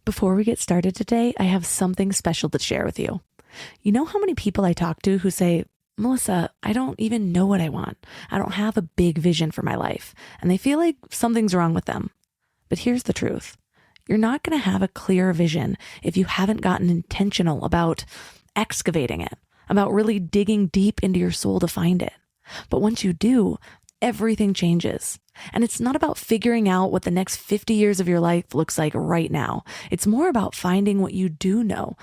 Before we get started today, I have something special to share with you. You know how many people I talk to who say, Melissa, I don't even know what I want. I don't have a big vision for my life. And they feel like something's wrong with them. But here's the truth. You're not going to have a clear vision if you haven't gotten intentional about excavating it, about really digging deep into your soul to find it. But once you do, everything changes. And it's not about figuring out what the next 50 years of your life looks like right now. It's more about finding what you do know,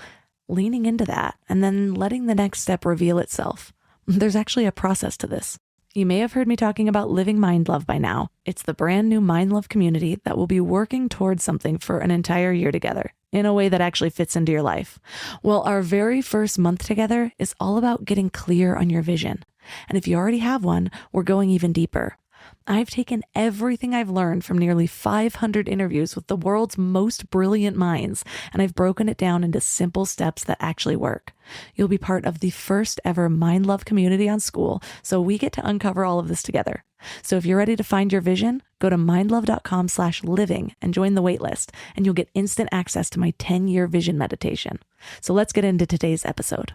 leaning into that, and then letting the next step reveal itself. There's actually a process to this. You may have heard me talking about Living Mind Love by now. It's the brand new Mind Love community that will be working towards something for an entire year together in a way that actually fits into your life. Well, our very first month together is all about getting clear on your vision. And if you already have one, we're going even deeper. I've taken everything I've learned from nearly 500 interviews with the world's most brilliant minds, and I've broken it down into simple steps that actually work. You'll be part of the first ever Mind Love community on School, so we get to uncover all of this together. So if you're ready to find your vision, go to mindlove.com/living and join the waitlist, and you'll get instant access to my 10-year vision meditation. So let's get into today's episode.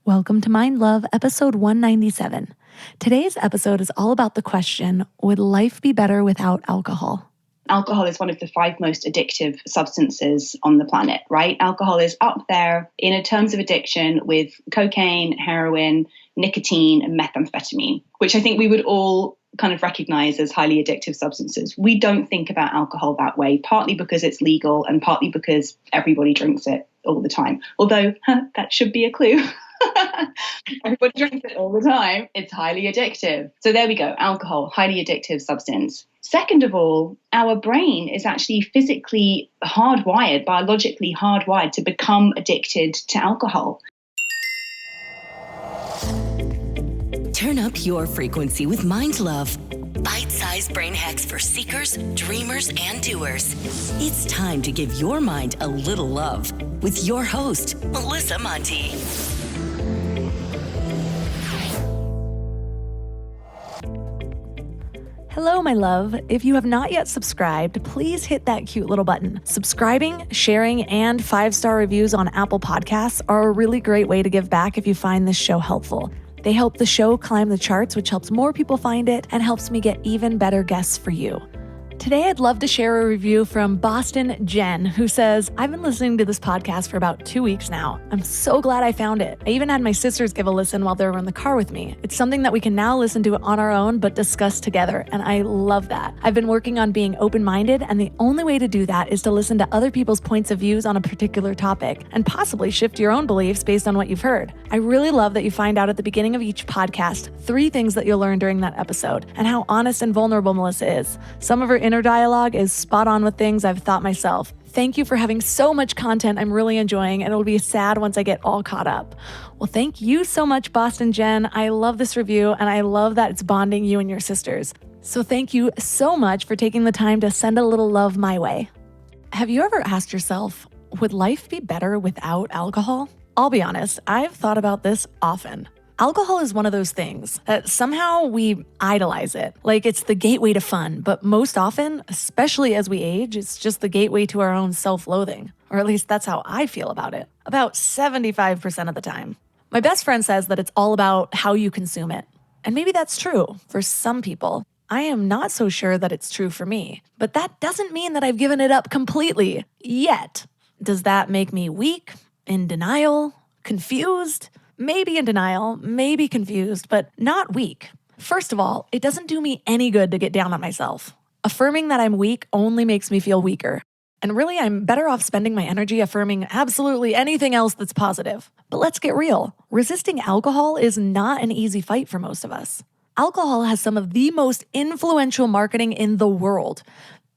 Welcome to Mind Love, episode 197. Today's episode is all about the question, would life be better without alcohol? Alcohol is one of the 5 most addictive substances on the planet, right? Alcohol is up there in terms of addiction with cocaine, heroin, nicotine, and methamphetamine, which I think we would all kind of recognize as highly addictive substances. We don't think about alcohol that way, partly because it's legal and partly because everybody drinks it all the time. Although that should be a clue. Everybody drinks it all the time. It's highly addictive. So there we go. Alcohol, highly addictive substance. Second of all, our brain is actually physically hardwired, biologically hardwired to become addicted to alcohol. Turn up your frequency with Mind Love. Bite-sized brain hacks for seekers, dreamers, and doers. It's time to give your mind a little love with your host, Melissa Monti. Hello, my love. If you have not yet subscribed, please hit that cute little button. Subscribing, sharing, and 5-star reviews on Apple Podcasts are a really great way to give back if you find this show helpful. They help the show climb the charts, which helps more people find it and helps me get even better guests for you. Today, I'd love to share a review from Boston Jen, who says, I've been listening to this podcast for about 2 weeks now. I'm so glad I found it. I even had my sisters give a listen while they were in the car with me. It's something that we can now listen to on our own, but discuss together, and I love that. I've been working on being open-minded, and the only way to do that is to listen to other people's points of views on a particular topic, and possibly shift your own beliefs based on what you've heard. I really love that you find out at the beginning of each podcast 3 things that you'll learn during that episode, and how honest and vulnerable Melissa is. Some of her inner dialogue is spot on with things I've thought myself. Thank you for having so much content I'm really enjoying, and it'll be sad once I get all caught up. Well, thank you so much, Boston Jen. I love this review, and I love that it's bonding you and your sisters. So thank you so much for taking the time to send a little love my way. Have you ever asked yourself, would life be better without alcohol? I'll be honest, I've thought about this often. Alcohol is one of those things that somehow we idolize it, like it's the gateway to fun, but most often, especially as we age, it's just the gateway to our own self-loathing, or at least that's how I feel about it, about 75% of the time. My best friend says that it's all about how you consume it, and maybe that's true for some people. I am not so sure that it's true for me, but that doesn't mean that I've given it up completely, yet. Does that make me weak, in denial, confused? Maybe in denial, maybe confused, but not weak. First of all, it doesn't do me any good to get down on myself. Affirming that I'm weak only makes me feel weaker. And really, I'm better off spending my energy affirming absolutely anything else that's positive. But let's get real. Resisting alcohol is not an easy fight for most of us. Alcohol has some of the most influential marketing in the world.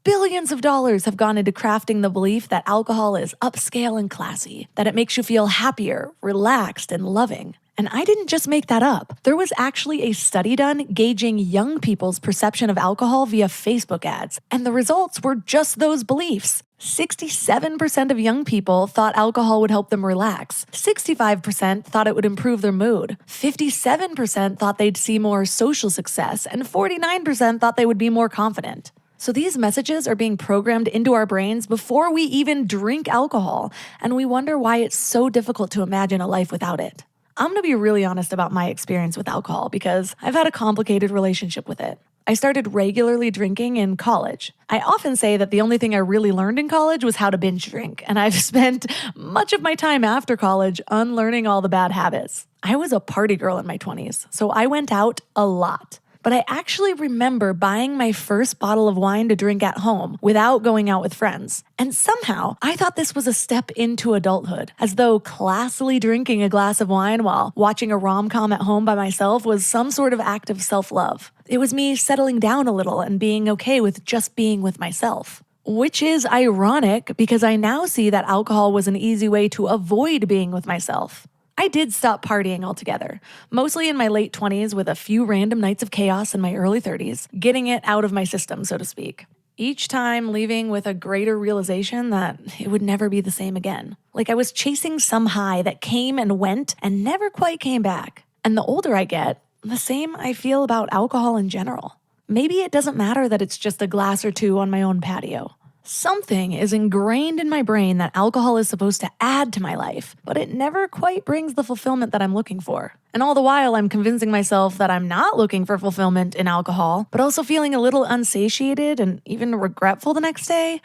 Billions of dollars have gone into crafting the belief that alcohol is upscale and classy, that it makes you feel happier, relaxed, and loving. And I didn't just make that up. There was actually a study done gauging young people's perception of alcohol via Facebook ads, and the results were just those beliefs. 67% of young people thought alcohol would help them relax. 65% thought it would improve their mood. 57% thought they'd see more social success, and 49% thought they would be more confident. So these messages are being programmed into our brains before we even drink alcohol, and we wonder why it's so difficult to imagine a life without it. I'm going to be really honest about my experience with alcohol because I've had a complicated relationship with it. I started regularly drinking in college. I often say that the only thing I really learned in college was how to binge drink, and I've spent much of my time after college unlearning all the bad habits. I was a party girl in my 20s, so I went out a lot. But I actually remember buying my first bottle of wine to drink at home without going out with friends. And somehow, I thought this was a step into adulthood, as though classily drinking a glass of wine while watching a rom-com at home by myself was some sort of act of self-love. It was me settling down a little and being okay with just being with myself. Which is ironic because I now see that alcohol was an easy way to avoid being with myself. I did stop partying altogether, mostly in my late 20s with a few random nights of chaos in my early 30s, getting it out of my system, so to speak. Each time leaving with a greater realization that it would never be the same again. Like I was chasing some high that came and went and never quite came back. And the older I get, the same I feel about alcohol in general. Maybe it doesn't matter that it's just a glass or two on my own patio. Something is ingrained in my brain that alcohol is supposed to add to my life, but it never quite brings the fulfillment that I'm looking for. And all the while, I'm convincing myself that I'm not looking for fulfillment in alcohol, but also feeling a little unsatiated and even regretful the next day.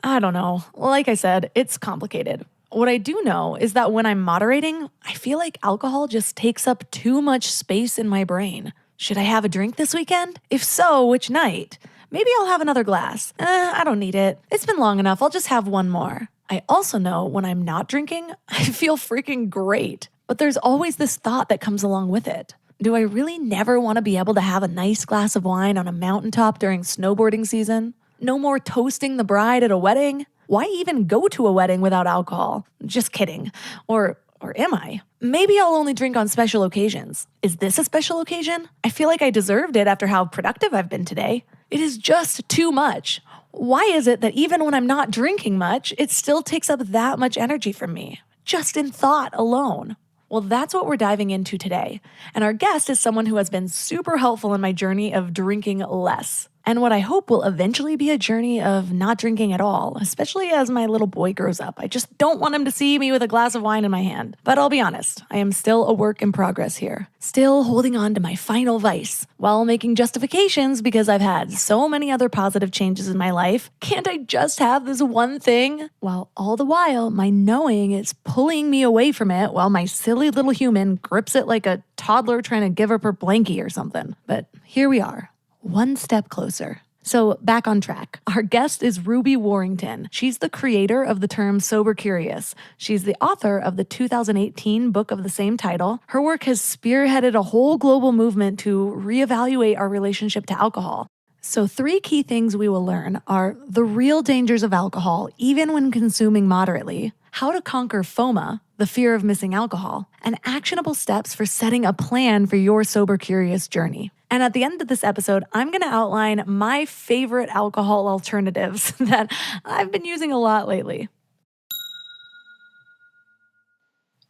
I don't know. Like I said, it's complicated. What I do know is that when I'm moderating, I feel like alcohol just takes up too much space in my brain. Should I have a drink this weekend? If so, which night? Maybe I'll have another glass. I don't need it. It's been long enough. I'll just have one more. I also know when I'm not drinking, I feel freaking great. But there's always this thought that comes along with it. Do I really never want to be able to have a nice glass of wine on a mountaintop during snowboarding season? No more toasting the bride at a wedding? Why even go to a wedding without alcohol? Just kidding. Or am I? Maybe I'll only drink on special occasions. Is this a special occasion? I feel like I deserved it after how productive I've been today. It is just too much. Why is it that even when I'm not drinking much, it still takes up that much energy from me, just in thought alone? Well, that's what we're diving into today. And our guest is someone who has been super helpful in my journey of drinking less. And what I hope will eventually be a journey of not drinking at all, especially as my little boy grows up. I just don't want him to see me with a glass of wine in my hand. But I'll be honest, I am still a work in progress here. Still holding on to my final vice, while making justifications because I've had so many other positive changes in my life. Can't I just have this one thing? While all the while, my knowing is pulling me away from it while my silly little human grips it like a toddler trying to give up her blankie or something. But here we are. One step closer. So back on track. Our guest is Ruby Warrington. She's the creator of the term sober curious. She's the author of the 2018 book of the same title. Her work has spearheaded a whole global movement to reevaluate our relationship to alcohol. So 3 key things we will learn are the real dangers of alcohol, even when consuming moderately, how to conquer FOMA, the fear of missing alcohol, and actionable steps for setting a plan for your sober curious journey. And at the end of this episode, I'm going to outline my favorite alcohol alternatives that I've been using a lot lately.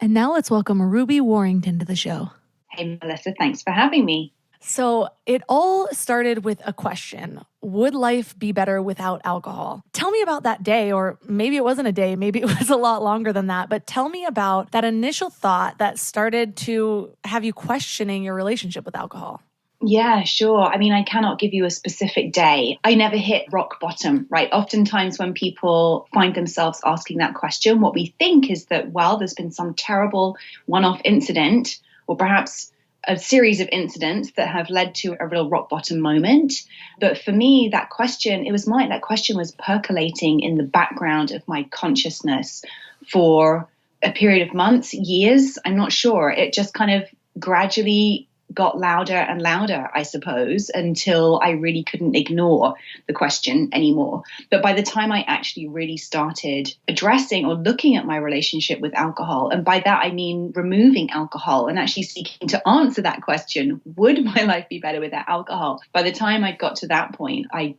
And now let's welcome Ruby Warrington to the show. Hey, Melissa, thanks for having me. So it all started with a question. Would life be better without alcohol? Tell me about that day, or maybe it wasn't a day, maybe it was a lot longer than that, but tell me about that initial thought that started to have you questioning your relationship with alcohol. Yeah, sure. I mean, I cannot give you a specific day. I never hit rock bottom, right? Oftentimes when people find themselves asking that question, what we think is that, well, there's been some terrible one-off incident, or perhaps a series of incidents that have led to a real rock bottom moment. But for me, that question was percolating in the background of my consciousness for a period of months, years. I'm not sure. It just kind of gradually got louder and louder, I suppose, until I really couldn't ignore the question anymore. But by the time I actually really started addressing or looking at my relationship with alcohol, and by that I mean removing alcohol and actually seeking to answer that question, would my life be better without alcohol? By the time I got to that point, I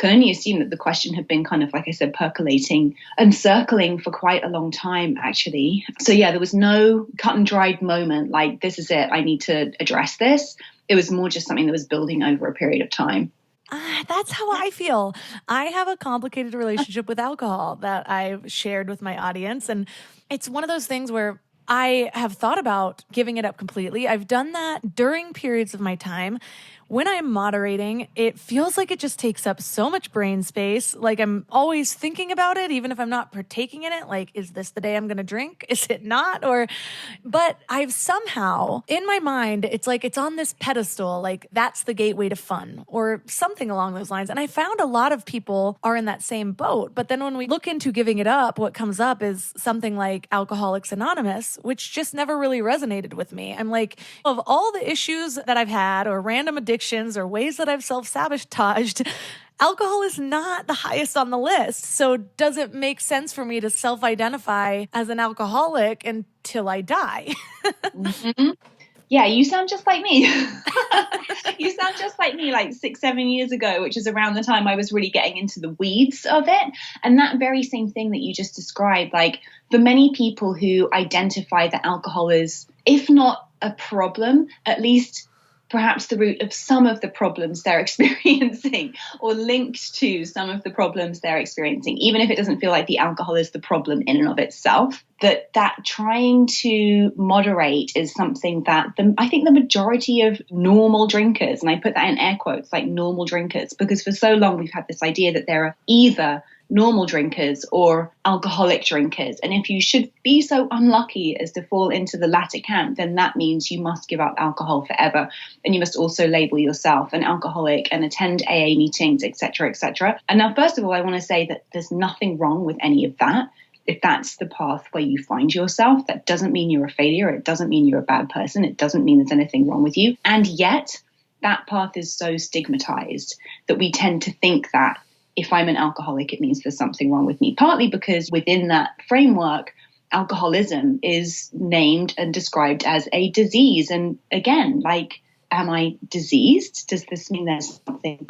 can only assume that the question had been kind of, like I said, percolating and circling for quite a long time, actually. So yeah, there was no cut and dried moment like, this is it, I need to address this. It was more just something that was building over a period of time. That's how I feel. I have a complicated relationship with alcohol that I've shared with my audience. And it's one of those things where I have thought about giving it up completely. I've done that during periods of my time. When I'm moderating, it feels like it just takes up so much brain space. Like I'm always thinking about it, even if I'm not partaking in it. Like, is this the day I'm going to drink? Is it not? But I've somehow, in my mind, it's like it's on this pedestal, like that's the gateway to fun or something along those lines. And I found a lot of people are in that same boat. But then when we look into giving it up, what comes up is something like Alcoholics Anonymous, which just never really resonated with me. I'm like, of all the issues that I've had or random addictions or ways that I've self-sabotaged, alcohol is not the highest on the list. So does it make sense for me to self-identify as an alcoholic until I die? Mm-hmm. Yeah, you sound just like me. You sound just like me like 6-7 years ago, which is around the time I was really getting into the weeds of it. And that very same thing that you just described, like for many people who identify that alcohol is, if not a problem, at least perhaps the root of some of the problems they're experiencing or linked to some of the problems they're experiencing, even if it doesn't feel like the alcohol is the problem in and of itself, that trying to moderate is something that I think the majority of normal drinkers, and I put that in air quotes, like normal drinkers, because for so long we've had this idea that there are either normal drinkers or alcoholic drinkers. And if you should be so unlucky as to fall into the latter camp, then that means you must give up alcohol forever. And you must also label yourself an alcoholic and attend AA meetings, etc., etc. And now, first of all, I want to say that there's nothing wrong with any of that. If that's the path where you find yourself, that doesn't mean you're a failure. It doesn't mean you're a bad person. It doesn't mean there's anything wrong with you. And yet that path is so stigmatized that we tend to think that if I'm an alcoholic, it means there's something wrong with me, partly because within that framework, alcoholism is named and described as a disease. And again, like, am I diseased? Does this mean there's something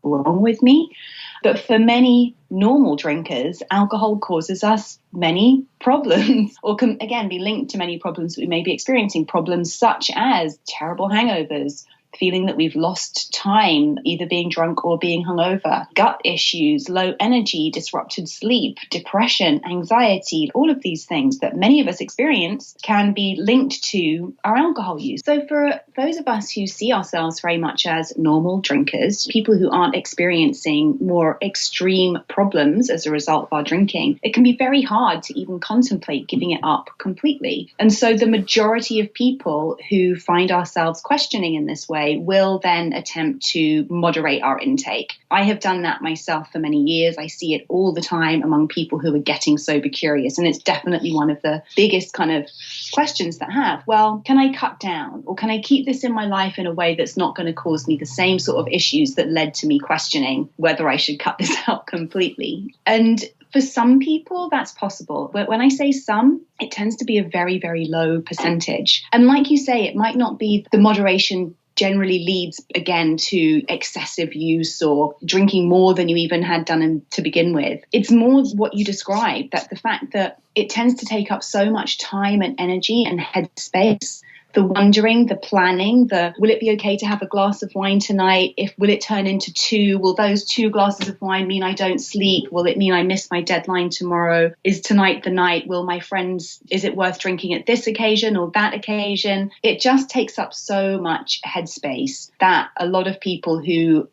wrong with me? But for many normal drinkers, alcohol causes us many problems, or can, again, be linked to many problems that we may be experiencing, problems such as terrible hangovers, feeling that we've lost time, either being drunk or being hungover, gut issues, low energy, disrupted sleep, depression, anxiety, all of these things that many of us experience can be linked to our alcohol use. So for those of us who see ourselves very much as normal drinkers, people who aren't experiencing more extreme problems as a result of our drinking, it can be very hard to even contemplate giving it up completely. And so the majority of people who find ourselves questioning in this way will then attempt to moderate our intake. I have done that myself for many years. I see it all the time among people who are getting sober curious. And it's definitely one of the biggest kind of questions that have, well, can I cut down, or can I keep this in my life in a way that's not going to cause me the same sort of issues that led to me questioning whether I should cut this out completely? And for some people, that's possible. But when I say some, it tends to be a very, very low percentage. And like you say, it might not be the moderation generally leads again to excessive use or drinking more than you even had done to begin with. It's more what you described, that the fact that it tends to take up so much time and energy and headspace, the wondering, the planning, the will it be okay to have a glass of wine tonight? Will it turn into 2? Will those 2 glasses of wine mean I don't sleep? Will it mean I miss my deadline tomorrow? Is tonight the night? Will my friends, is it worth drinking at this occasion or that occasion? It just takes up so much headspace that a lot of people who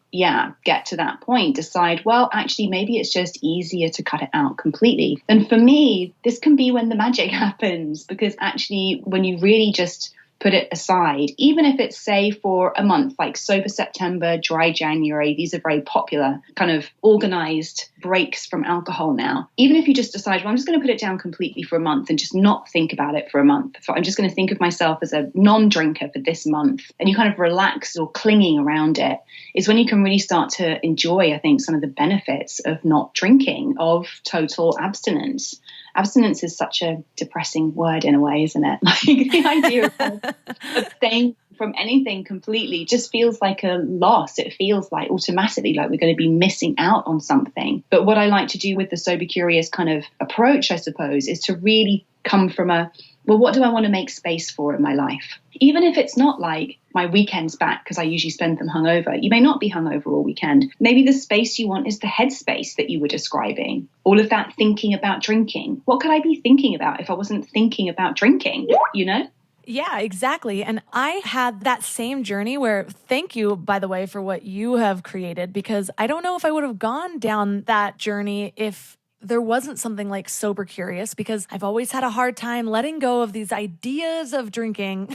get to that point decide, well, actually, maybe it's just easier to cut it out completely. And for me, this can be when the magic happens, because actually, when you really just put it aside, even if it's, say, for a month, like Sober September, Dry January, these are very popular kind of organized breaks from alcohol now. Even if you just decide, well, I'm just going to put it down completely for a month and just not think about it for a month. So I'm just going to think of myself as a non-drinker for this month, and you kind of relax or clinging around it, is when you can really start to enjoy, I think, some of the benefits of not drinking, of total abstinence. Abstinence is such a depressing word in a way, isn't it? Like the idea of staying from anything completely just feels like a loss. It feels like automatically like we're going to be missing out on something. But what I like to do with the sober curious kind of approach, I suppose, is to really come from well, what do I want to make space for in my life? Even if it's not like my weekends back because I usually spend them hungover. You may not be hungover all weekend. Maybe the space you want is the headspace that you were describing. All of that thinking about drinking. What could I be thinking about if I wasn't thinking about drinking, you know? Yeah, exactly. And I had that same journey where, thank you, by the way, for what you have created, because I don't know if I would have gone down that journey if there wasn't something like Sober Curious, because I've always had a hard time letting go of these ideas of drinking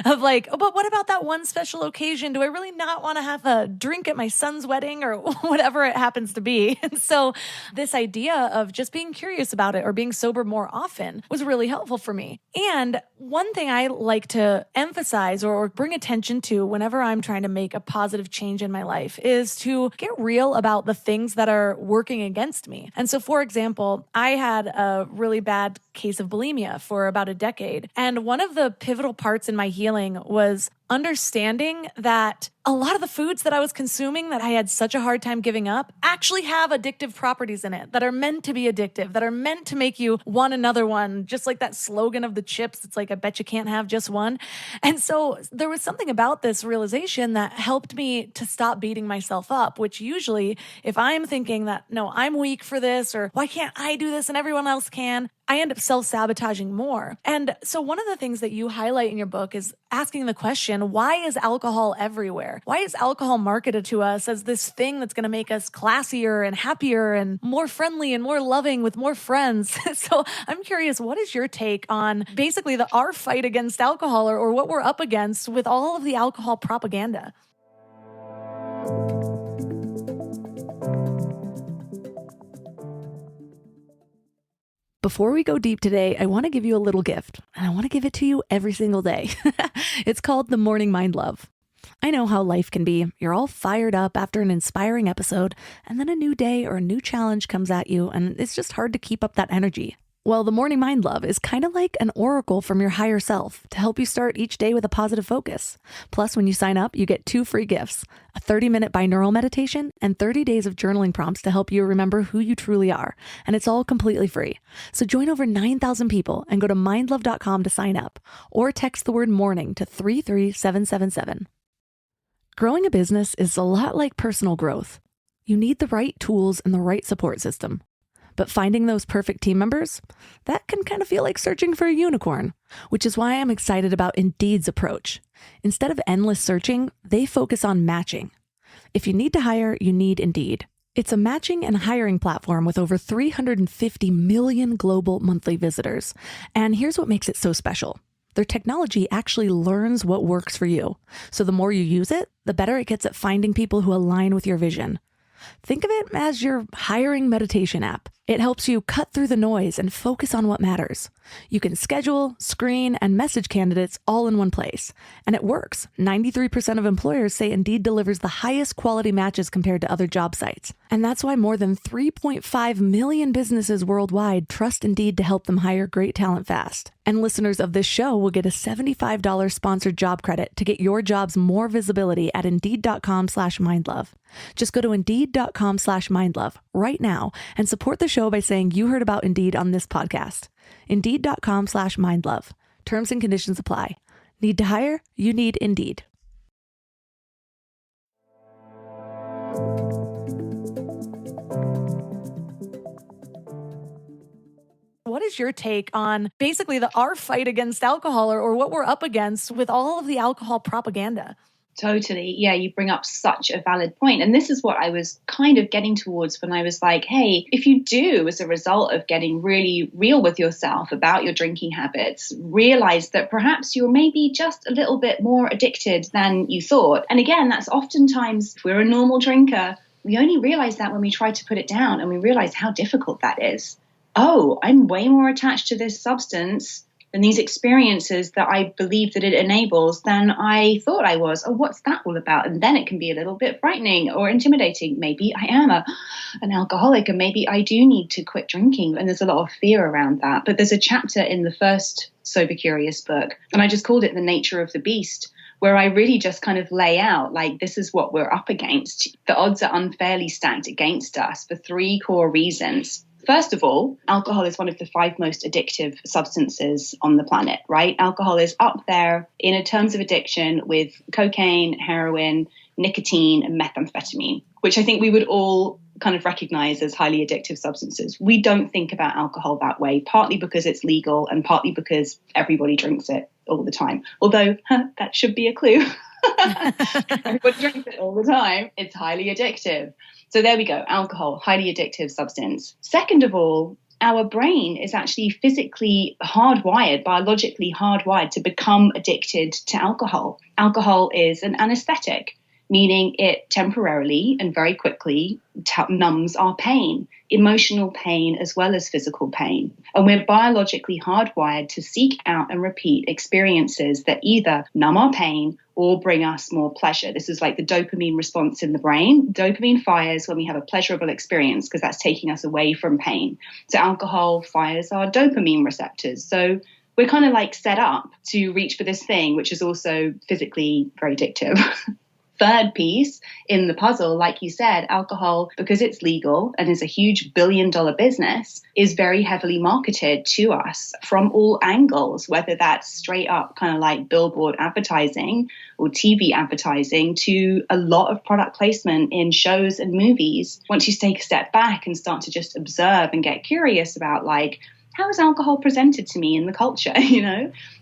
of like, oh, but what about that one special occasion? Do I really not want to have a drink at my son's wedding or whatever it happens to be? And so this idea of just being curious about it or being sober more often was really helpful for me. And one thing I like to emphasize or bring attention to whenever I'm trying to make a positive change in my life is to get real about the things that are working against me. And so, for example, I had a really bad case of bulimia for about a decade. And one of the pivotal parts in my healing was understanding that a lot of the foods that I was consuming that I had such a hard time giving up actually have addictive properties in it that are meant to be addictive, that are meant to make you want another one. Just like that slogan of the chips, it's like, I bet you can't have just one. And so there was something about this realization that helped me to stop beating myself up, which usually if I'm thinking that, no, I'm weak for this, or why can't I do this and everyone else can, I end up self-sabotaging more. And so one of the things that you highlight in your book is asking the question, why is alcohol everywhere? Why is alcohol marketed to us as this thing that's going to make us classier and happier and more friendly and more loving with more friends? So I'm curious, what is your take on basically our fight against alcohol or what we're up against with all of the alcohol propaganda? Before we go deep today, I want to give you a little gift, and I want to give it to you every single day. It's called the Morning Mind Love. I know how life can be. You're all fired up after an inspiring episode, and then a new day or a new challenge comes at you, and it's just hard to keep up that energy. Well, the Morning Mind Love is kind of like an oracle from your higher self to help you start each day with a positive focus. Plus, when you sign up, you get 2 free gifts, a 30-minute binaural meditation and 30 days of journaling prompts to help you remember who you truly are. And it's all completely free. So join over 9,000 people and go to mindlove.com to sign up or text the word morning to 33777. Growing a business is a lot like personal growth. You need the right tools and the right support system. But finding those perfect team members, that can kind of feel like searching for a unicorn, which is why I'm excited about Indeed's approach. Instead of endless searching, they focus on matching. If you need to hire, you need Indeed. It's a matching and hiring platform with over 350 million global monthly visitors. And here's what makes it so special. Their technology actually learns what works for you. So the more you use it, the better it gets at finding people who align with your vision. Think of it as your hiring meditation app. It helps you cut through the noise and focus on what matters. You can schedule, screen, and message candidates all in one place. And it works. 93% of employers say Indeed delivers the highest quality matches compared to other job sites. And that's why more than 3.5 million businesses worldwide trust Indeed to help them hire great talent fast. And listeners of this show will get a $75 sponsored job credit to get your jobs more visibility at Indeed.com/mindlove. Just go to Indeed.com/mindlove right now and support the show by saying you heard about Indeed on this podcast. Indeed.com/mindlove. Terms and conditions apply. Need to hire? You need Indeed. What is your take on basically our fight against alcohol or what we're up against with all of the alcohol propaganda? Totally. Yeah, you bring up such a valid point. And this is what I was kind of getting towards when I was like, hey, if you do, as a result of getting really real with yourself about your drinking habits, realize that perhaps you're maybe just a little bit more addicted than you thought. And again, that's oftentimes, if we're a normal drinker, we only realize that when we try to put it down and we realize how difficult that is. Oh, I'm way more attached to this substance and these experiences that I believe that it enables than I thought I was. Oh, what's that all about? And then it can be a little bit frightening or intimidating. Maybe I am an alcoholic and maybe I do need to quit drinking. And there's a lot of fear around that. But there's a chapter in the first Sober Curious book, and I just called it The Nature of the Beast, where I really just kind of lay out, like, this is what we're up against. The odds are unfairly stacked against us for 3 core reasons. First of all, alcohol is one of the 5 most addictive substances on the planet, right? Alcohol is up there in terms of addiction with cocaine, heroin, nicotine, and methamphetamine, which I think we would all kind of recognize as highly addictive substances. We don't think about alcohol that way, partly because it's legal and partly because everybody drinks it all the time. Although that should be a clue. Everybody drinks it all the time. It's highly addictive. So there we go. Alcohol, highly addictive substance. Second of all, our brain is actually physically hardwired, biologically hardwired to become addicted to alcohol. Alcohol is an anesthetic, meaning it temporarily and very quickly numbs our pain, emotional pain as well as physical pain. And we're biologically hardwired to seek out and repeat experiences that either numb our pain or bring us more pleasure. This is like the dopamine response in the brain. Dopamine fires when we have a pleasurable experience because that's taking us away from pain. So alcohol fires our dopamine receptors. So we're kind of like set up to reach for this thing, which is also physically very addictive. Third piece in the puzzle, like you said, alcohol, because it's legal and is a huge billion-dollar business, is very heavily marketed to us from all angles, whether that's straight up kind of like billboard advertising or TV advertising to a lot of product placement in shows and movies. Once you take a step back and start to just observe and get curious about like, how is alcohol presented to me in the culture?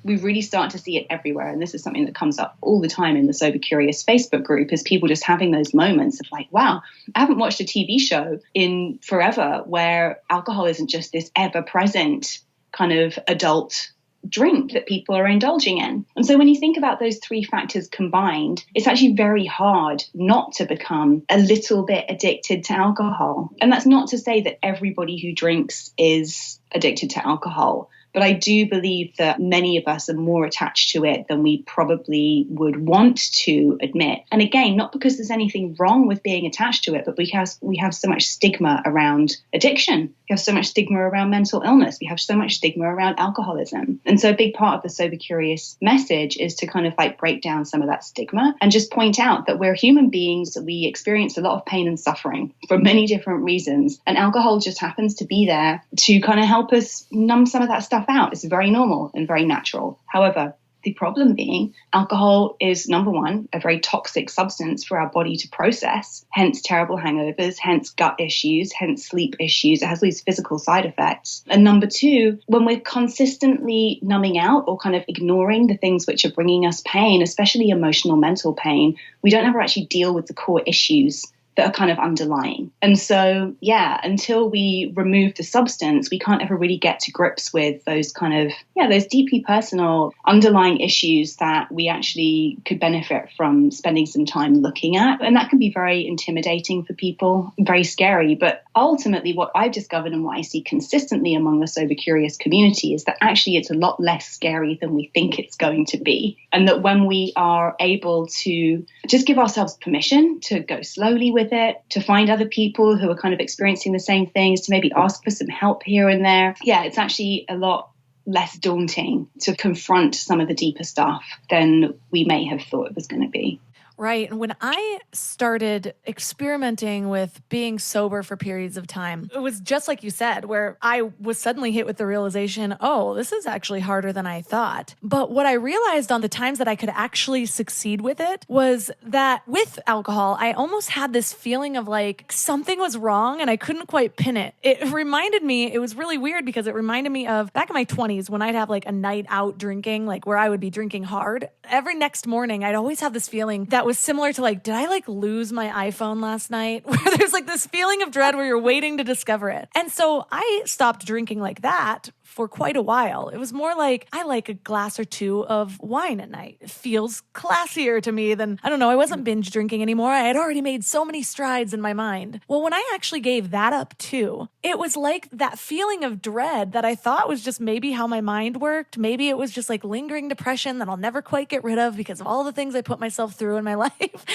We really start to see it everywhere. And this is something that comes up all the time in the Sober Curious Facebook group, is people just having those moments of like, wow, I haven't watched a TV show in forever where alcohol isn't just this ever present kind of adult drink that people are indulging in. And so when you think about those 3 factors combined, it's actually very hard not to become a little bit addicted to alcohol. And that's not to say that everybody who drinks is addicted to alcohol. But I do believe that many of us are more attached to it than we probably would want to admit. And again, not because there's anything wrong with being attached to it, but because we have so much stigma around addiction. We have so much stigma around mental illness. We have so much stigma around alcoholism. And so a big part of the Sober Curious message is to kind of like break down some of that stigma and just point out that we're human beings. We experience a lot of pain and suffering for many different reasons. And alcohol just happens to be there to kind of help us numb some of that stuff out. It's very normal and very natural. However, the problem being alcohol is, number one, a very toxic substance for our body to process, hence terrible hangovers, hence gut issues, hence sleep issues. It has these physical side effects. And number two, when we're consistently numbing out or kind of ignoring the things which are bringing us pain, especially emotional, mental pain, we don't ever actually deal with the core issues that are kind of underlying. And so, until we remove the substance, we can't ever really get to grips with those kind of, those deeply personal underlying issues that we actually could benefit from spending some time looking at. And that can be very intimidating for people, very scary. But ultimately, what I've discovered and what I see consistently among the Sober Curious community is that actually it's a lot less scary than we think it's going to be. And that when we are able to just give ourselves permission to go slowly with it, to find other people who are kind of experiencing the same things, to maybe ask for some help here and there. It's actually a lot less daunting to confront some of the deeper stuff than we may have thought it was going to be. Right. And when I started experimenting with being sober for periods of time, it was just like you said, where I was suddenly hit with the realization, oh, this is actually harder than I thought. But what I realized on the times that I could actually succeed with it was that with alcohol, I almost had this feeling of like something was wrong and I couldn't quite pin it. It reminded me, it was really weird because it reminded me of back in my 20s when I'd have like a night out drinking, like where I would be drinking hard. Every next morning, I'd always have this feeling that was similar to like, did I like lose my iPhone last night? Where there's like this feeling of dread where you're waiting to discover it. And so I stopped drinking like that for quite a while. It was more like, I like a glass or two of wine at night. It feels classier to me than, I don't know, I wasn't binge drinking anymore. I had already made so many strides in my mind. Well, when I actually gave that up too, it was like that feeling of dread that I thought was just maybe how my mind worked. Maybe it was just like lingering depression that I'll never quite get rid of because of all the things I put myself through in my my life.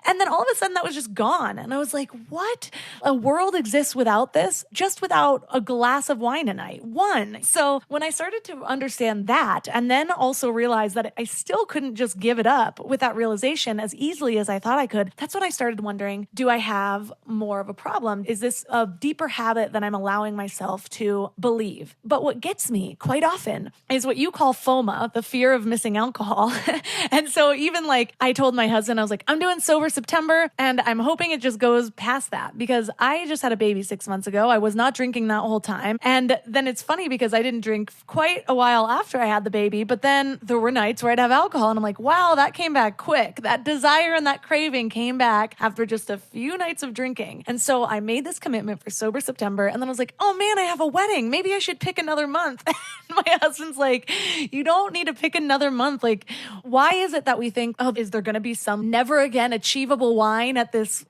And then all of a sudden that was just gone. And I was like, what? A world exists without this, just without a glass of wine a night. One. So when I started to understand that, and then also realize that I still couldn't just give it up with that realization as easily as I thought I could, that's when I started wondering, do I have more of a problem? Is this a deeper habit that I'm allowing myself to believe? But what gets me quite often is what you call FOMA, the fear of missing alcohol. And so even like I told my husband, I was like, I'm doing sober September and I'm hoping it just goes past that because I just had a baby 6 months ago. I was not drinking that whole time. And then it's funny because I didn't drink quite a while after I had the baby, but then there were nights where I'd have alcohol and I'm like, wow, that came back quick. That desire and that craving came back after just a few nights of drinking. And so I made this commitment for sober September. And then I was like, oh man, I have a wedding. Maybe I should pick another month. My husband's like, you don't need to pick another month. Like, why is it that we think, oh, is there going to be some never again achievable wine at this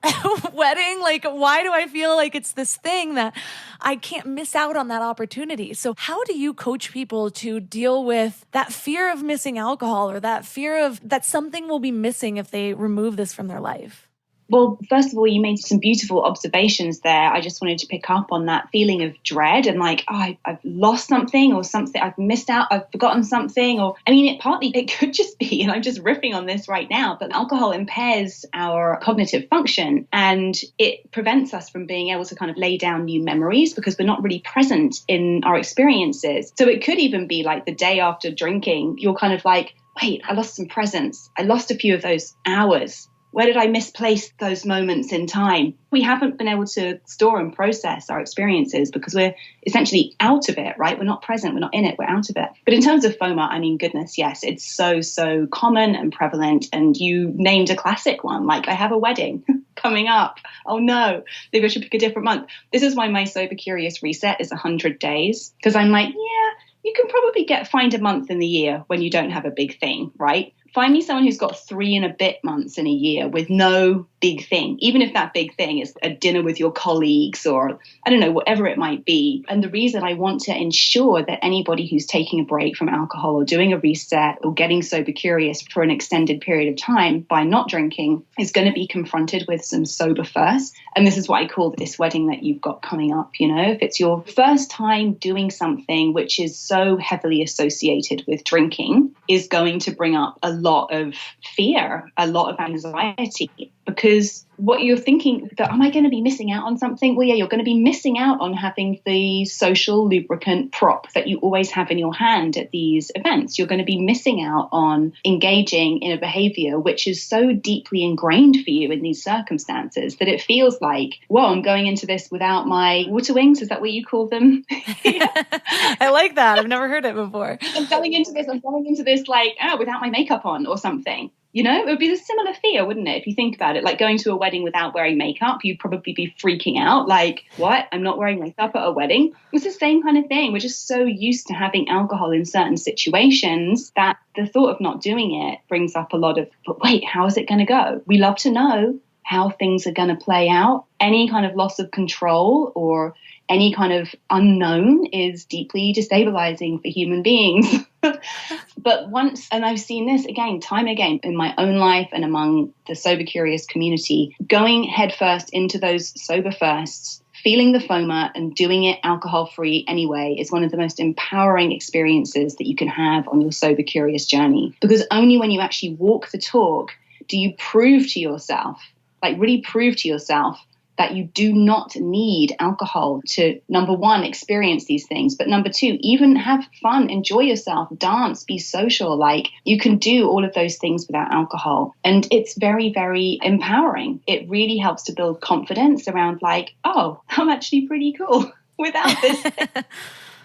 wedding? Like, why do I feel like it's this thing that I can't miss out on that opportunity? So how do you coach people to deal with that fear of missing alcohol or that fear of that something will be missing if they remove this from their life? Well, first of all, you made some beautiful observations there. I just wanted to pick up on that feeling of dread and like, oh, I've lost something or something, I've missed out, I've forgotten something. Or, I mean, it could just be, and I'm just riffing on this right now, but alcohol impairs our cognitive function and it prevents us from being able to kind of lay down new memories because we're not really present in our experiences. So it could even be like the day after drinking, you're kind of like, wait, I lost some presence. I lost a few of those hours. Where did I misplace those moments in time? We haven't been able to store and process our experiences because we're essentially out of it, right? We're not present, we're not in it, we're out of it. But in terms of FOMA, I mean, goodness, yes, it's so common and prevalent. And you named a classic one, like I have a wedding coming up. Oh no, maybe I should pick a different month. This is why my Sober Curious reset is 100 days. Because I'm like, yeah, you can probably find a month in the year when you don't have a big thing, right? Find me someone who's got 3 and a bit months in a year with no big thing, even if that big thing is a dinner with your colleagues or, I don't know, whatever it might be. And the reason I want to ensure that anybody who's taking a break from alcohol or doing a reset or getting sober curious for an extended period of time by not drinking is going to be confronted with some sober first. And this is what I call this wedding that you've got coming up. You know, if it's your first time doing something which is so heavily associated with drinking, is going to bring up a lot of fear, a lot of anxiety, because what you're thinking that, am I going to be missing out on something? Well, yeah, you're going to be missing out on having the social lubricant prop that you always have in your hand at these events. You're going to be missing out on engaging in a behavior which is so deeply ingrained for you in these circumstances that it feels like, whoa, I'm going into this without my water wings. Is that what you call them? I like that. I've never heard it before. I'm going into this like, oh, without my makeup on or something. You know, it would be a similar fear, wouldn't it? If you think about it, like going to a wedding without wearing makeup, you'd probably be freaking out. Like, what? I'm not wearing makeup at a wedding? It's the same kind of thing. We're just so used to having alcohol in certain situations that the thought of not doing it brings up a lot of, but wait, how is it going to go? We love to know how things are going to play out. Any kind of loss of control or any kind of unknown is deeply destabilizing for human beings. But once, and I've seen this again, time and again in my own life and among the sober curious community, going headfirst into those sober firsts, feeling the FOMA and doing it alcohol free anyway is one of the most empowering experiences that you can have on your sober curious journey. Because only when you actually walk the talk do you prove to yourself, like really prove to yourself, that you do not need alcohol to, number one, experience these things, but number two, even have fun, enjoy yourself, dance, be social. Like you can do all of those things without alcohol. And it's very, very empowering. It really helps to build confidence around like, oh, I'm actually pretty cool without this.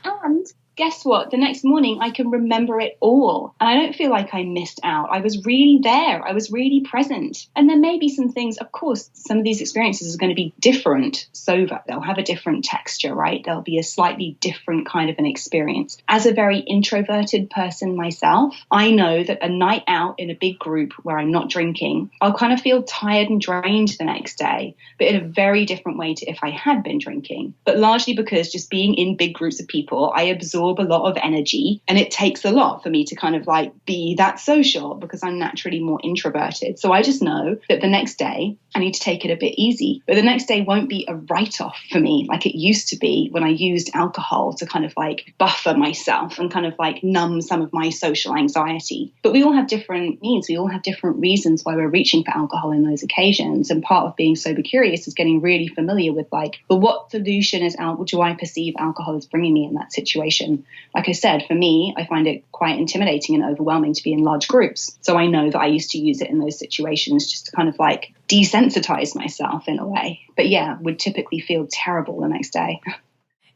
And guess what? The next morning, I can remember it all. And I don't feel like I missed out. I was really there. I was really present. And there may be some things, of course, some of these experiences are going to be different sober. They'll have a different texture, right? There'll be a slightly different kind of an experience. As a very introverted person myself, I know that a night out in a big group where I'm not drinking, I'll kind of feel tired and drained the next day, but in a very different way to if I had been drinking. But largely because just being in big groups of people, I absorb absorb a lot of energy, and it takes a lot for me to kind of like be that social because I'm naturally more introverted. So I just know that the next day I need to take it a bit easy. But the next day won't be a write-off for me like it used to be when I used alcohol to kind of like buffer myself and kind of like numb some of my social anxiety. But we all have different needs. We all have different reasons why we're reaching for alcohol in those occasions. And part of being sober curious is getting really familiar with like, but what solution do I perceive alcohol is bringing me in that situation? Like I said, for me, I find it quite intimidating and overwhelming to be in large groups. So I know that I used to use it in those situations just to kind of like desensitize myself in a way. But yeah, would typically feel terrible the next day.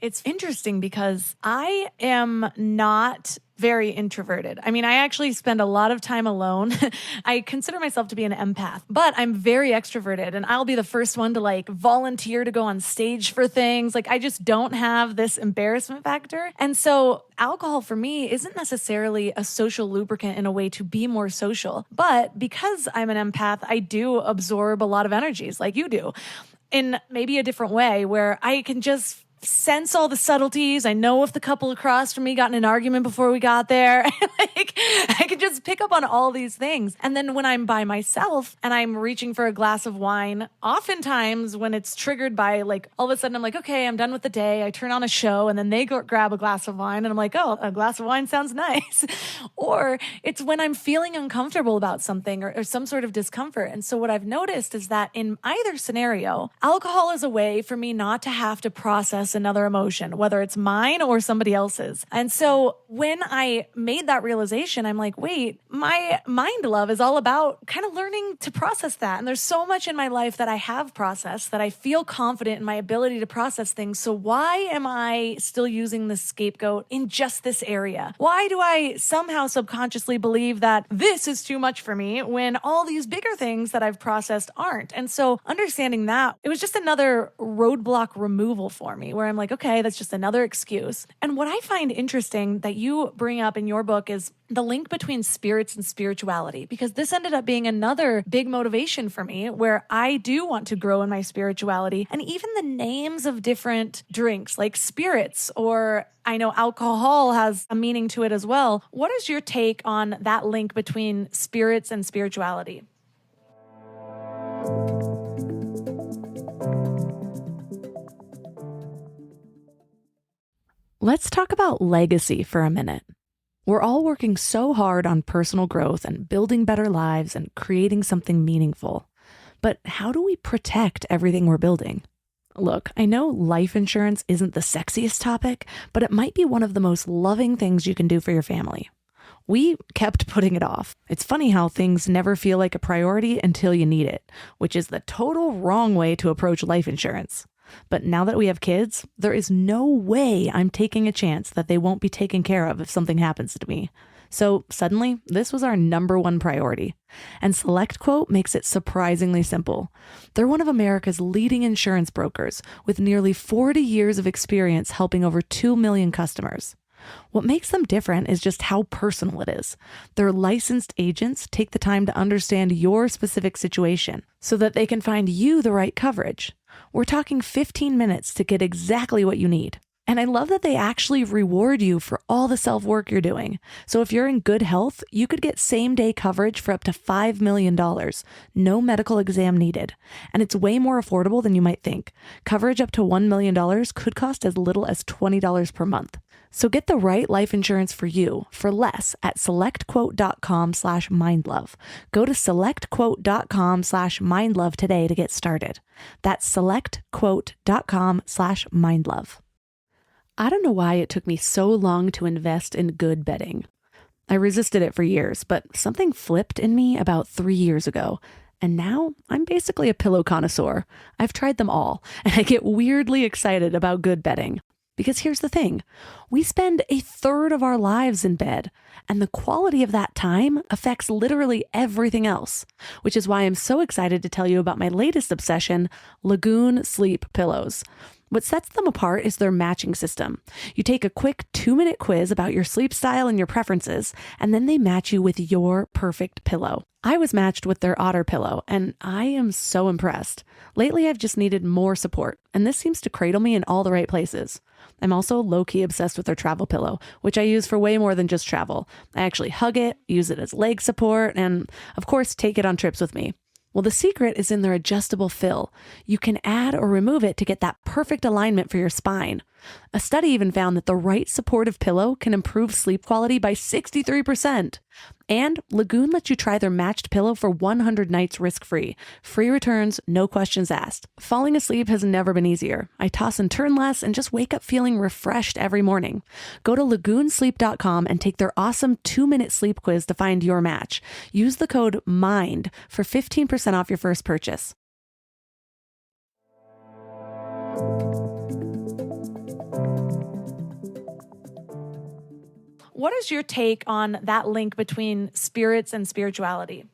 It's interesting because I am not very introverted. I mean, I actually spend a lot of time alone. I consider myself to be an empath, but I'm very extroverted, and I'll be the first one to like volunteer to go on stage for things. Like I just don't have this embarrassment factor. And so alcohol for me isn't necessarily a social lubricant in a way to be more social, but because I'm an empath, I do absorb a lot of energies like you do in maybe a different way where I can just sense all the subtleties. I know if the couple across from me got in an argument before we got there. Like, I can just pick up on all these things. And then when I'm by myself and I'm reaching for a glass of wine, oftentimes when it's triggered by like, all of a sudden I'm like, okay, I'm done with the day. I turn on a show and then they go grab a glass of wine and I'm like, oh, a glass of wine sounds nice. Or it's when I'm feeling uncomfortable about something or some sort of discomfort. And so what I've noticed is that in either scenario, alcohol is a way for me not to have to process another emotion, whether it's mine or somebody else's. And so when I made that realization, I'm like, wait, my mind love is all about kind of learning to process that. And there's so much in my life that I have processed that I feel confident in my ability to process things. So why am I still using the scapegoat in just this area? Why do I somehow subconsciously believe that this is too much for me when all these bigger things that I've processed aren't? And so understanding that, it was just another roadblock removal for me where I'm like, okay, that's just another excuse. And what I find interesting that you bring up in your book is the link between spirits and spirituality, because this ended up being another big motivation for me where I do want to grow in my spirituality. And even the names of different drinks like spirits, or I know alcohol has a meaning to it as well. What is your take on that link between spirits and spirituality? Let's talk about legacy for a minute. We're all working so hard on personal growth and building better lives and creating something meaningful. But how do we protect everything we're building? Look, I know life insurance isn't the sexiest topic, but it might be one of the most loving things you can do for your family. We kept putting it off. It's funny how things never feel like a priority until you need it, which is the total wrong way to approach life insurance. But now that we have kids, there is no way I'm taking a chance that they won't be taken care of if something happens to me. So suddenly, this was our number one priority. And SelectQuote makes it surprisingly simple. They're one of America's leading insurance brokers with nearly 40 years of experience helping over 2 million customers. What makes them different is just how personal it is. Their licensed agents take the time to understand your specific situation so that they can find you the right coverage. We're talking 15 minutes to get exactly what you need. And I love that they actually reward you for all the self-work you're doing. So if you're in good health, you could get same-day coverage for up to $5 million. No medical exam needed. And it's way more affordable than you might think. Coverage up to $1 million could cost as little as $20 per month. So get the right life insurance for you for less at selectquote.com/mindlove. Go to selectquote.com/mindlove today to get started. That's selectquote.com/mindlove. I don't know why it took me so long to invest in good bedding. I resisted it for years, but something flipped in me about 3 years ago. And now I'm basically a pillow connoisseur. I've tried them all, and I get weirdly excited about good bedding. Because here's the thing, we spend a third of our lives in bed, and the quality of that time affects literally everything else, which is why I'm so excited to tell you about my latest obsession, Lagoon Sleep Pillows. What sets them apart is their matching system. You take a quick 2-minute quiz about your sleep style and your preferences, and then they match you with your perfect pillow. I was matched with their Otter pillow, and I am so impressed. Lately, I've just needed more support, and this seems to cradle me in all the right places. I'm also low-key obsessed with their travel pillow, which I use for way more than just travel. I actually hug it, use it as leg support, and of course, take it on trips with me. Well, the secret is in their adjustable fill. You can add or remove it to get that perfect alignment for your spine. A study even found that the right supportive pillow can improve sleep quality by 63%. And Lagoon lets you try their matched pillow for 100 nights risk-free. Free returns, no questions asked. Falling asleep has never been easier. I toss and turn less and just wake up feeling refreshed every morning. Go to lagoonsleep.com and take their awesome 2-minute sleep quiz to find your match. Use the code MIND for 15% off your first purchase. What is your take on that link between spirits and spirituality?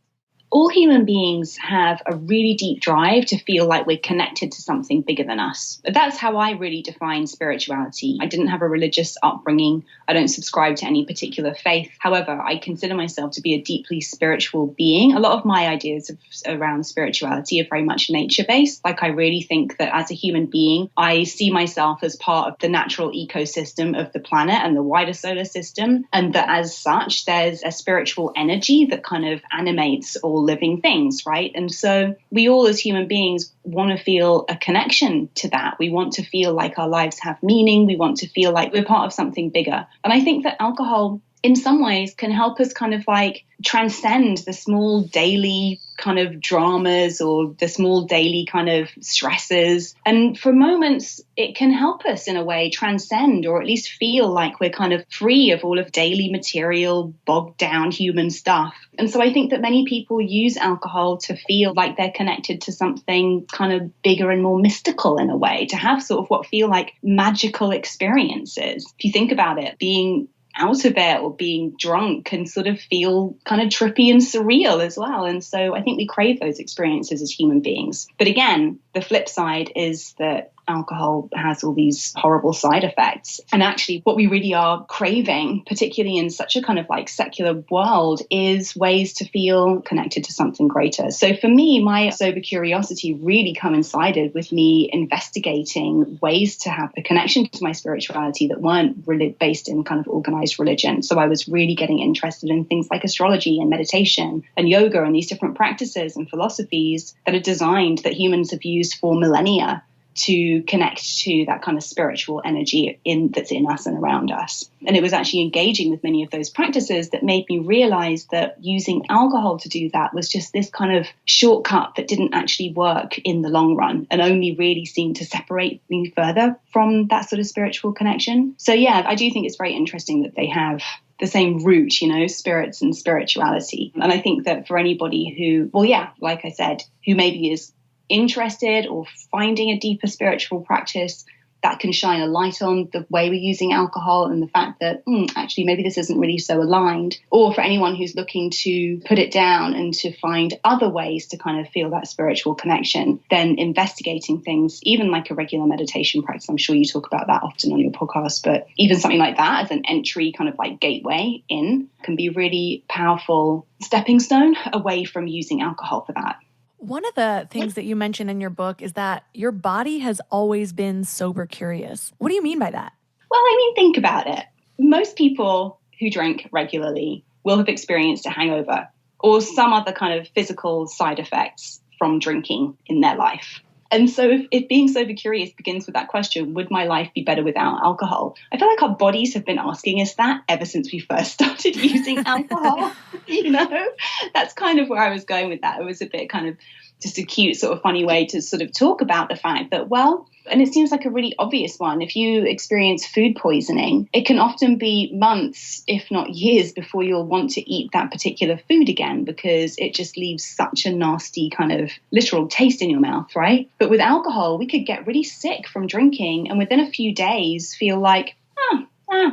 All human beings have a really deep drive to feel like we're connected to something bigger than us. That's how I really define spirituality. I didn't have a religious upbringing. I don't subscribe to any particular faith. However, I consider myself to be a deeply spiritual being. A lot of my ideas around spirituality are very much nature-based. Like, I really think that as a human being, I see myself as part of the natural ecosystem of the planet and the wider solar system, and that as such, there's a spiritual energy that kind of animates all living things, right? And so we all as human beings want to feel a connection to that. We want to feel like our lives have meaning. We want to feel like we're part of something bigger. And I think that alcohol in some ways can help us kind of like transcend the small daily kind of dramas or the small daily kind of stresses. And for moments, it can help us in a way transcend, or at least feel like we're kind of free of all of daily material, bogged down human stuff. And so I think that many people use alcohol to feel like they're connected to something kind of bigger and more mystical in a way, to have sort of what feel like magical experiences. If you think about it, being out of it or being drunk can sort of feel kind of trippy and surreal as well. And so I think we crave those experiences as human beings. But again, the flip side is that alcohol has all these horrible side effects. And actually what we really are craving, particularly in such a kind of like secular world, is ways to feel connected to something greater. So for me, my sober curiosity really coincided with me investigating ways to have a connection to my spirituality that weren't really based in kind of organized religion. So I was really getting interested in things like astrology and meditation and yoga and these different practices and philosophies that are designed, that humans have used for millennia to connect to that kind of spiritual energy that's in us and around us. And it was actually engaging with many of those practices that made me realize that using alcohol to do that was just this kind of shortcut that didn't actually work in the long run and only really seemed to separate me further from that sort of spiritual connection. So yeah, I do think it's very interesting that they have the same root, you know, spirits and spirituality. And I think that for anybody who, well, yeah, like I said, who maybe is interested or finding a deeper spiritual practice, that can shine a light on the way we're using alcohol and the fact that actually maybe this isn't really so aligned. Or for anyone who's looking to put it down and to find other ways to kind of feel that spiritual connection, then investigating things, even like a regular meditation practice. I'm sure you talk about that often on your podcast, but even something like that as an entry kind of like gateway in can be really powerful stepping stone away from using alcohol for that. One of the things that you mentioned in your book is that your body has always been sober curious. What do you mean by that? Well, I mean, think about it. Most people who drink regularly will have experienced a hangover or some other kind of physical side effects from drinking in their life. And so if being sober curious begins with that question, would my life be better without alcohol? I feel like our bodies have been asking us that ever since we first started using alcohol. You know, that's kind of where I was going with that. It was a bit kind of just a cute sort of funny way to sort of talk about the fact that, well, and it seems like a really obvious one. If you experience food poisoning, it can often be months, if not years, before you'll want to eat that particular food again, because it just leaves such a nasty kind of literal taste in your mouth, right? But with alcohol, we could get really sick from drinking and within a few days feel like,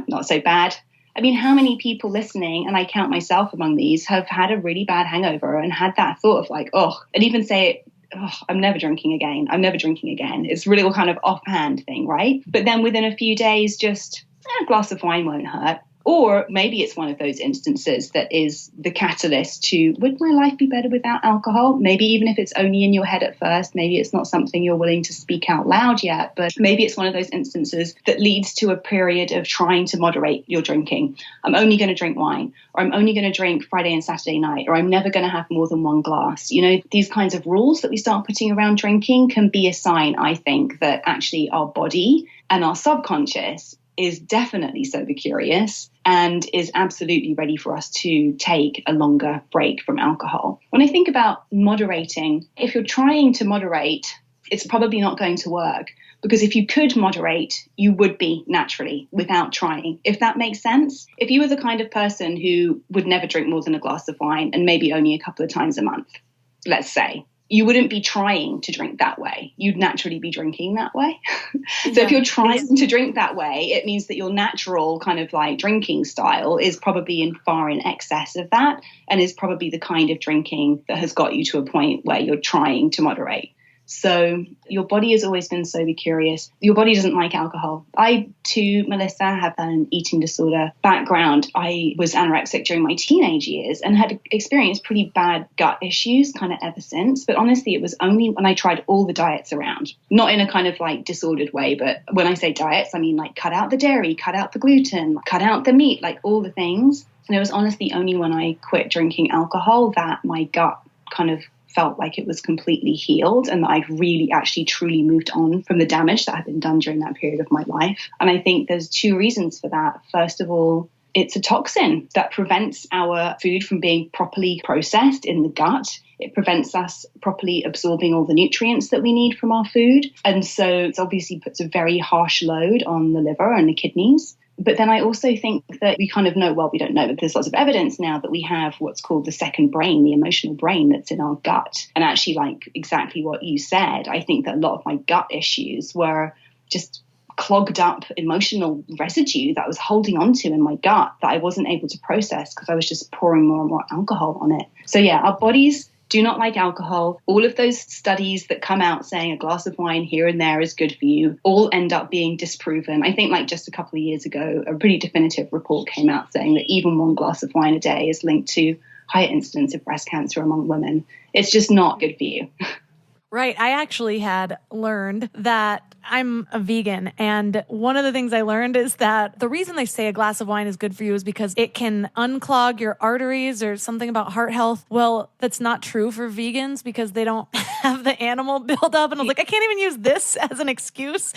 not so bad. I mean, how many people listening, and I count myself among these, have had a really bad hangover and had that thought of like, and even say it oh, I'm never drinking again. I'm never drinking again. It's really a kind of offhand thing, right? But then within a few days, just a glass of wine won't hurt. Or maybe it's one of those instances that is the catalyst to, would my life be better without alcohol? Maybe even if it's only in your head at first, maybe it's not something you're willing to speak out loud yet, but maybe it's one of those instances that leads to a period of trying to moderate your drinking. I'm only going to drink wine, or I'm only going to drink Friday and Saturday night, or I'm never going to have more than one glass. You know, these kinds of rules that we start putting around drinking can be a sign, I think, that actually our body and our subconscious is definitely sober curious and is absolutely ready for us to take a longer break from alcohol. When I think about moderating, if you're trying to moderate, it's probably not going to work, because if you could moderate, you would be naturally without trying, if that makes sense. If you were the kind of person who would never drink more than a glass of wine and maybe only a couple of times a month, let's say, you wouldn't be trying to drink that way. You'd naturally be drinking that way. So if you're trying to drink that way, it means that your natural kind of like drinking style is probably far in excess of that, and is probably the kind of drinking that has got you to a point where you're trying to moderate. So your body has always been sober curious. Your body doesn't like alcohol. I too, Melissa, have an eating disorder background. I was anorexic during my teenage years and had experienced pretty bad gut issues kind of ever since. But honestly, it was only when I tried all the diets around, not in a kind of like disordered way, but when I say diets, I mean like cut out the dairy, cut out the gluten, cut out the meat, like all the things. And it was honestly only when I quit drinking alcohol that my gut kind of felt like it was completely healed and that I'd really actually truly moved on from the damage that had been done during that period of my life. And I think there's two reasons for that. First of all, it's a toxin that prevents our food from being properly processed in the gut. It prevents us properly absorbing all the nutrients that we need from our food. And so it obviously puts a very harsh load on the liver and the kidneys. But then I also think that we kind of know, well, we don't know, but there's lots of evidence now that we have what's called the second brain, the emotional brain that's in our gut. And actually, like exactly what you said, I think that a lot of my gut issues were just clogged up emotional residue that I was holding onto in my gut that I wasn't able to process because I was just pouring more and more alcohol on it. So yeah, our bodies do not like alcohol. All of those studies that come out saying a glass of wine here and there is good for you all end up being disproven. I think like just a couple of years ago, a pretty definitive report came out saying that even one glass of wine a day is linked to higher incidence of breast cancer among women. It's just not good for you. Right. I actually had learned that I'm a vegan. And one of the things I learned is that the reason they say a glass of wine is good for you is because it can unclog your arteries or something about heart health. Well, that's not true for vegans because they don't have the animal buildup. And I was like, I can't even use this as an excuse.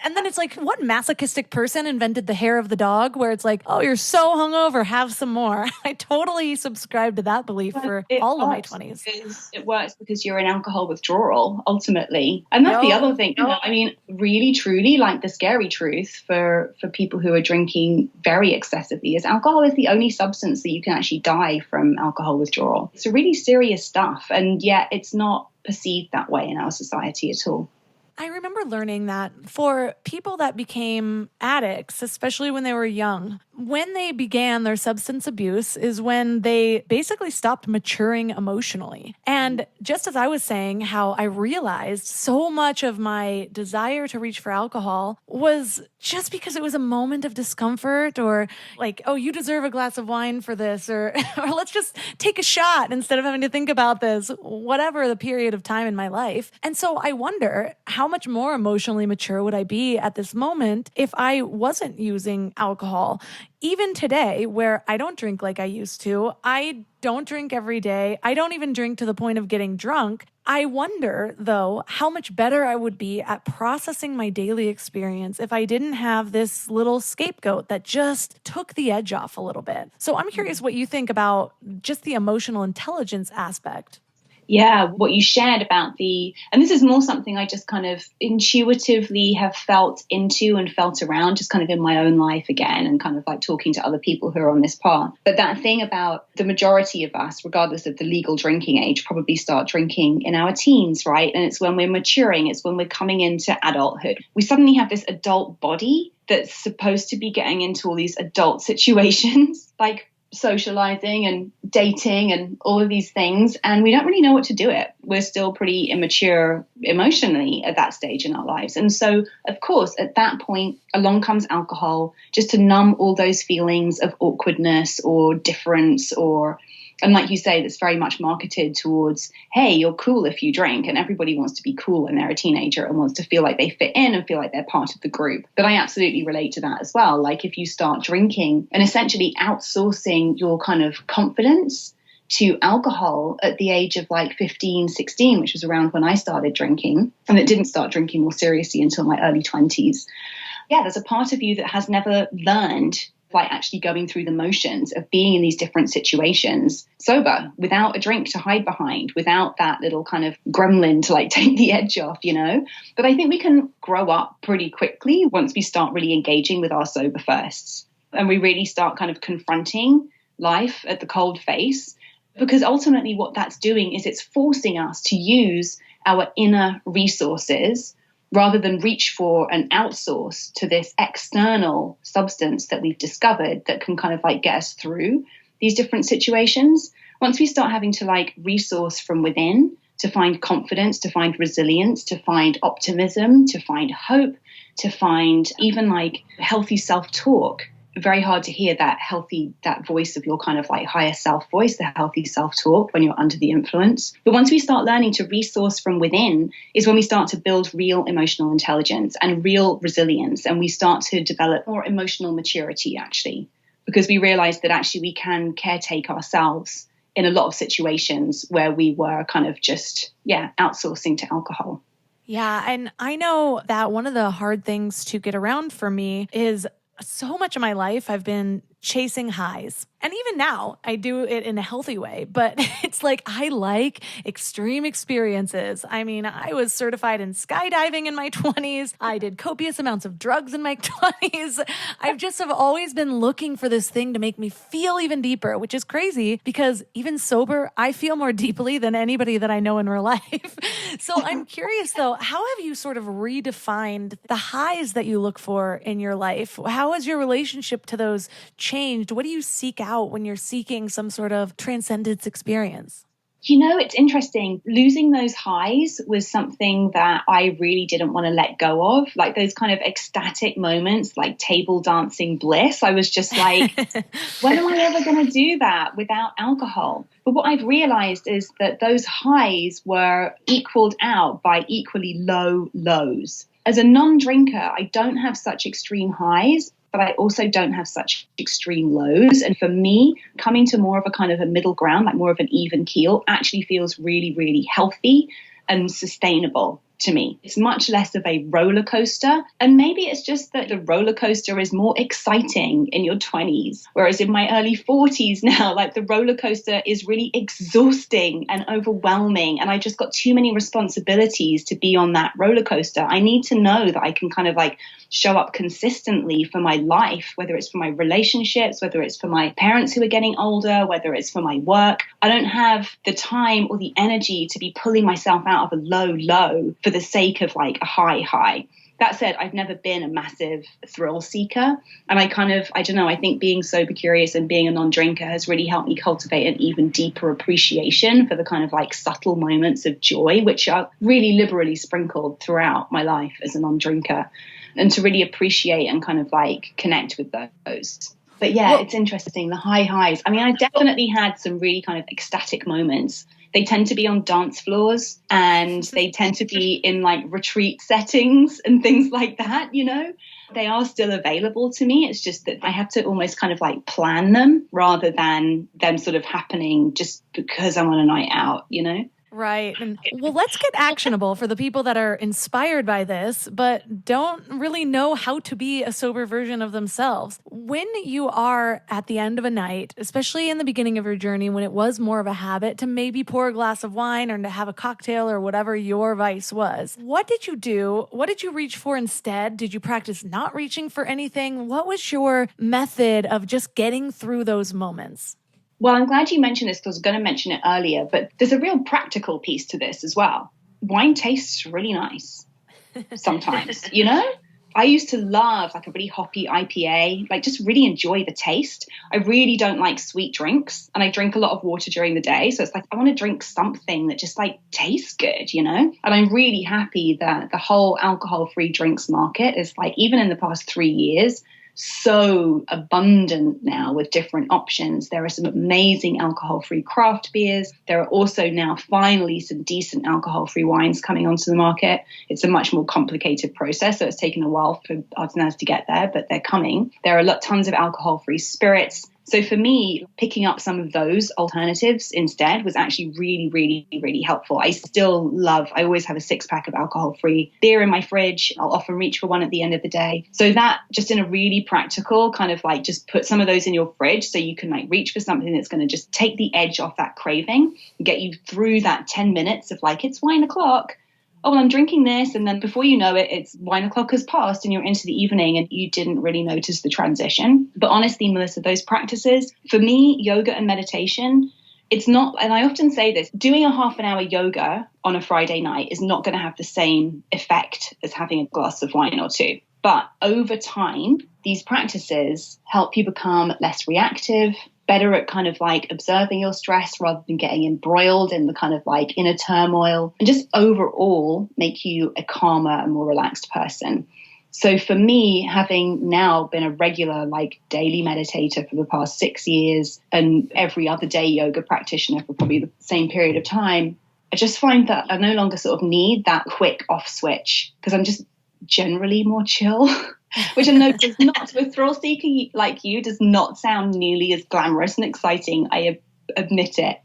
And then it's like, what masochistic person invented the hair of the dog where it's like, oh, you're so hungover, have some more. I totally subscribed to that belief for all of my 20s. It works because you're in alcohol withdrawal, ultimately. And that's the other thing. I mean, really, truly, like the scary truth for people who are drinking very excessively is alcohol is the only substance that you can actually die from alcohol withdrawal. It's really serious stuff. And yet it's not perceived that way in our society at all. I remember learning that for people that became addicts, especially when they were young, when they began their substance abuse is when they basically stopped maturing emotionally. And just as I was saying, how I realized so much of my desire to reach for alcohol was just because it was a moment of discomfort or like, oh, you deserve a glass of wine for this, or let's just take a shot instead of having to think about this, whatever the period of time in my life. And so I wonder how much more emotionally mature would I be at this moment if I wasn't using alcohol? Even today, where I don't drink like I used to, I don't drink every day. I don't even drink to the point of getting drunk. I wonder, though, how much better I would be at processing my daily experience if I didn't have this little scapegoat that just took the edge off a little bit. So I'm curious what you think about just the emotional intelligence aspect. Yeah, what you shared about and this is more something I just kind of intuitively have felt into and felt around just kind of in my own life again and kind of like talking to other people who are on this path. But that thing about the majority of us, regardless of the legal drinking age, probably start drinking in our teens, right? And it's when we're maturing, it's when we're coming into adulthood. We suddenly have this adult body that's supposed to be getting into all these adult situations. Like, socializing and dating and all of these things, and we don't really know what to do it. We're still pretty immature emotionally at that stage in our lives. And so, of course, at that point, along comes alcohol, just to numb all those feelings of awkwardness or difference, and like you say, that's very much marketed towards, hey, you're cool if you drink, and everybody wants to be cool when they're a teenager and wants to feel like they fit in and feel like they're part of the group. But I absolutely relate to that as well. Like if you start drinking and essentially outsourcing your kind of confidence to alcohol at the age of like 15, 16, which was around when I started drinking, and it didn't start drinking more seriously until my early 20s. Yeah, there's a part of you that has never learned by actually going through the motions of being in these different situations sober, without a drink to hide behind, without that little kind of gremlin to like take the edge off, you know? But I think we can grow up pretty quickly once we start really engaging with our sober firsts. And we really start kind of confronting life at the cold face, because ultimately what that's doing is it's forcing us to use our inner resources rather than reach for and outsource to this external substance that we've discovered that can kind of like get us through these different situations. Once we start having to like resource from within to find confidence, to find resilience, to find optimism, to find hope, to find even like healthy self-talk, very hard to hear that voice of your kind of like higher self voice, the healthy self-talk when you're under the influence. But once we start learning to resource from within is when we start to build real emotional intelligence and real resilience. And we start to develop more emotional maturity, actually, because we realize that actually we can caretake ourselves in a lot of situations where we were kind of just, outsourcing to alcohol. Yeah. And I know that one of the hard things to get around for me is so much of my life I've been chasing highs. And even now, I do it in a healthy way, but it's like I like extreme experiences. I mean, I was certified in skydiving in my 20s. I did copious amounts of drugs in my 20s. I've just have always been looking for this thing to make me feel even deeper, which is crazy because even sober, I feel more deeply than anybody that I know in real life. So I'm curious though, how have you sort of redefined the highs that you look for in your life? How has your relationship to those changed? What do you seek out when you're seeking some sort of transcendence experience? You know, it's interesting. Losing those highs was something that I really didn't want to let go of. Like those kind of ecstatic moments, like table dancing bliss. I was just like, when am I ever going to do that without alcohol? But what I've realized is that those highs were equaled out by equally low lows. As a non-drinker, I don't have such extreme highs, but I also don't have such extreme lows. And for me, coming to more of a kind of a middle ground, like more of an even keel, actually feels really, really healthy and sustainable to me. It's much less of a roller coaster. And maybe it's just that the roller coaster is more exciting in your 20s, whereas in my early 40s now, like the roller coaster is really exhausting and overwhelming. And I just got too many responsibilities to be on that roller coaster. I need to know that I can kind of like show up consistently for my life, whether it's for my relationships, whether it's for my parents who are getting older, whether it's for my work. I don't have the time or the energy to be pulling myself out of a low low for the sake of like a high. That said, I've never been a massive thrill seeker. And I think being sober curious and being a non-drinker has really helped me cultivate an even deeper appreciation for the kind of like subtle moments of joy, which are really liberally sprinkled throughout my life as a non-drinker, and to really appreciate and kind of like connect with those. But yeah, it's interesting, the highs. I mean, I definitely had some really kind of ecstatic moments. They tend to be on dance floors and they tend to be in like retreat settings and things like that, you know. They are still available to me. It's just that I have to almost kind of like plan them rather than them sort of happening just because I'm on a night out, you know. Right. And well, let's get actionable for the people that are inspired by this, but don't really know how to be a sober version of themselves. When you are at the end of a night, especially in the beginning of your journey, when it was more of a habit to maybe pour a glass of wine or to have a cocktail or whatever your vice was, what did you do? What did you reach for instead? Did you practice not reaching for anything? What was your method of just getting through those moments? Well, I'm glad you mentioned this because I was going to mention it earlier, but there's a real practical piece to this as well. Wine tastes really nice sometimes, you know? I used to love like a really hoppy IPA, like just really enjoy the taste. I really don't like sweet drinks, and I drink a lot of water during the day. So it's like, I want to drink something that just like tastes good, you know? And I'm really happy that the whole alcohol-free drinks market is like, even in the past 3 years, so abundant now with different options. There are some amazing alcohol-free craft beers. There are also now finally some decent alcohol-free wines coming onto the market. It's a much more complicated process, so it's taken a while for artisans to get there, but they're coming. There are tons of alcohol-free spirits. So for me, picking up some of those alternatives instead was actually really, really, really helpful. I always have a 6-pack of alcohol-free beer in my fridge. I'll often reach for one at the end of the day. So that, just in a really practical kind of like, just put some of those in your fridge so you can like reach for something that's going to just take the edge off that craving and get you through that 10 minutes of like, it's wine o'clock. Oh, well, I'm drinking this. And then before you know it, it's wine o'clock has passed and you're into the evening and you didn't really notice the transition. But honestly, Melissa, those practices, for me, yoga and meditation, it's not, and I often say this, doing a half an hour yoga on a Friday night is not going to have the same effect as having a glass of wine or two. But over time, these practices help you become less reactive, better at kind of like observing your stress rather than getting embroiled in the kind of like inner turmoil, and just overall make you a calmer and more relaxed person. So for me, having now been a regular like daily meditator for the past 6 years and every other day yoga practitioner for probably the same period of time, I just find that I no longer sort of need that quick off switch because I'm just generally more chill. Which I know does not, to a thrill seeker like you, does not sound nearly as glamorous and exciting. I admit it.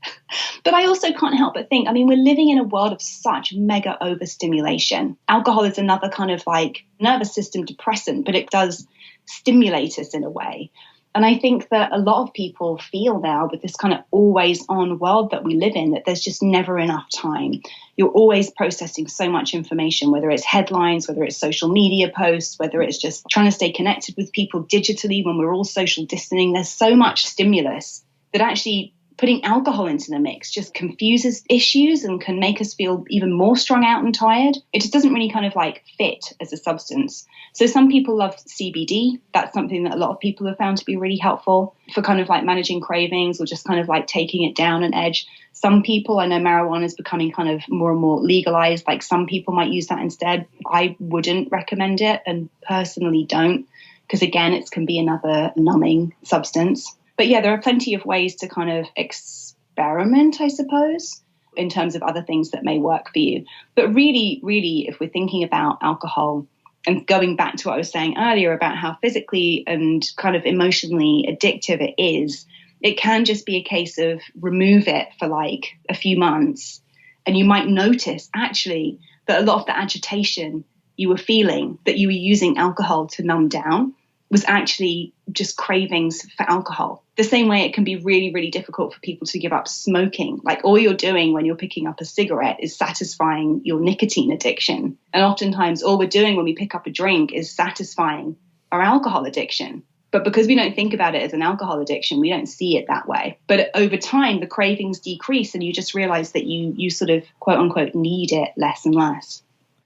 But I also can't help but think, I mean, we're living in a world of such mega overstimulation. Alcohol is another kind of like nervous system depressant, but it does stimulate us in a way. And I think that a lot of people feel now with this kind of always on world that we live in, that there's just never enough time. You're always processing so much information, whether it's headlines, whether it's social media posts, whether it's just trying to stay connected with people digitally when we're all social distancing. There's so much stimulus that actually putting alcohol into the mix just confuses issues and can make us feel even more strung out and tired. It just doesn't really kind of like fit as a substance. So some people love CBD. That's something that a lot of people have found to be really helpful for kind of like managing cravings or just kind of like taking it down an edge. Some people, I know marijuana is becoming kind of more and more legalized. Like some people might use that instead. I wouldn't recommend it and personally don't, because again, it can be another numbing substance. But yeah, there are plenty of ways to kind of experiment, I suppose, in terms of other things that may work for you. But really, really, if we're thinking about alcohol and going back to what I was saying earlier about how physically and kind of emotionally addictive it is, it can just be a case of remove it for like a few months. And you might notice actually that a lot of the agitation you were feeling that you were using alcohol to numb down was actually just cravings for alcohol. The same way it can be really, really difficult for people to give up smoking. Like all you're doing when you're picking up a cigarette is satisfying your nicotine addiction. And oftentimes all we're doing when we pick up a drink is satisfying our alcohol addiction. But because we don't think about it as an alcohol addiction, we don't see it that way. But over time, the cravings decrease and you just realize that you sort of, quote unquote, need it less and less.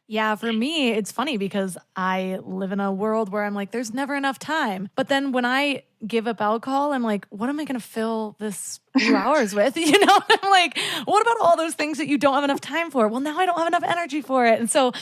Yeah, for me, it's funny because I live in a world where I'm like, there's never enough time. But then when I give up alcohol, I'm like, what am I going to fill this few hours with? You know, I'm like, what about all those things that you don't have enough time for? Well, now I don't have enough energy for it. And so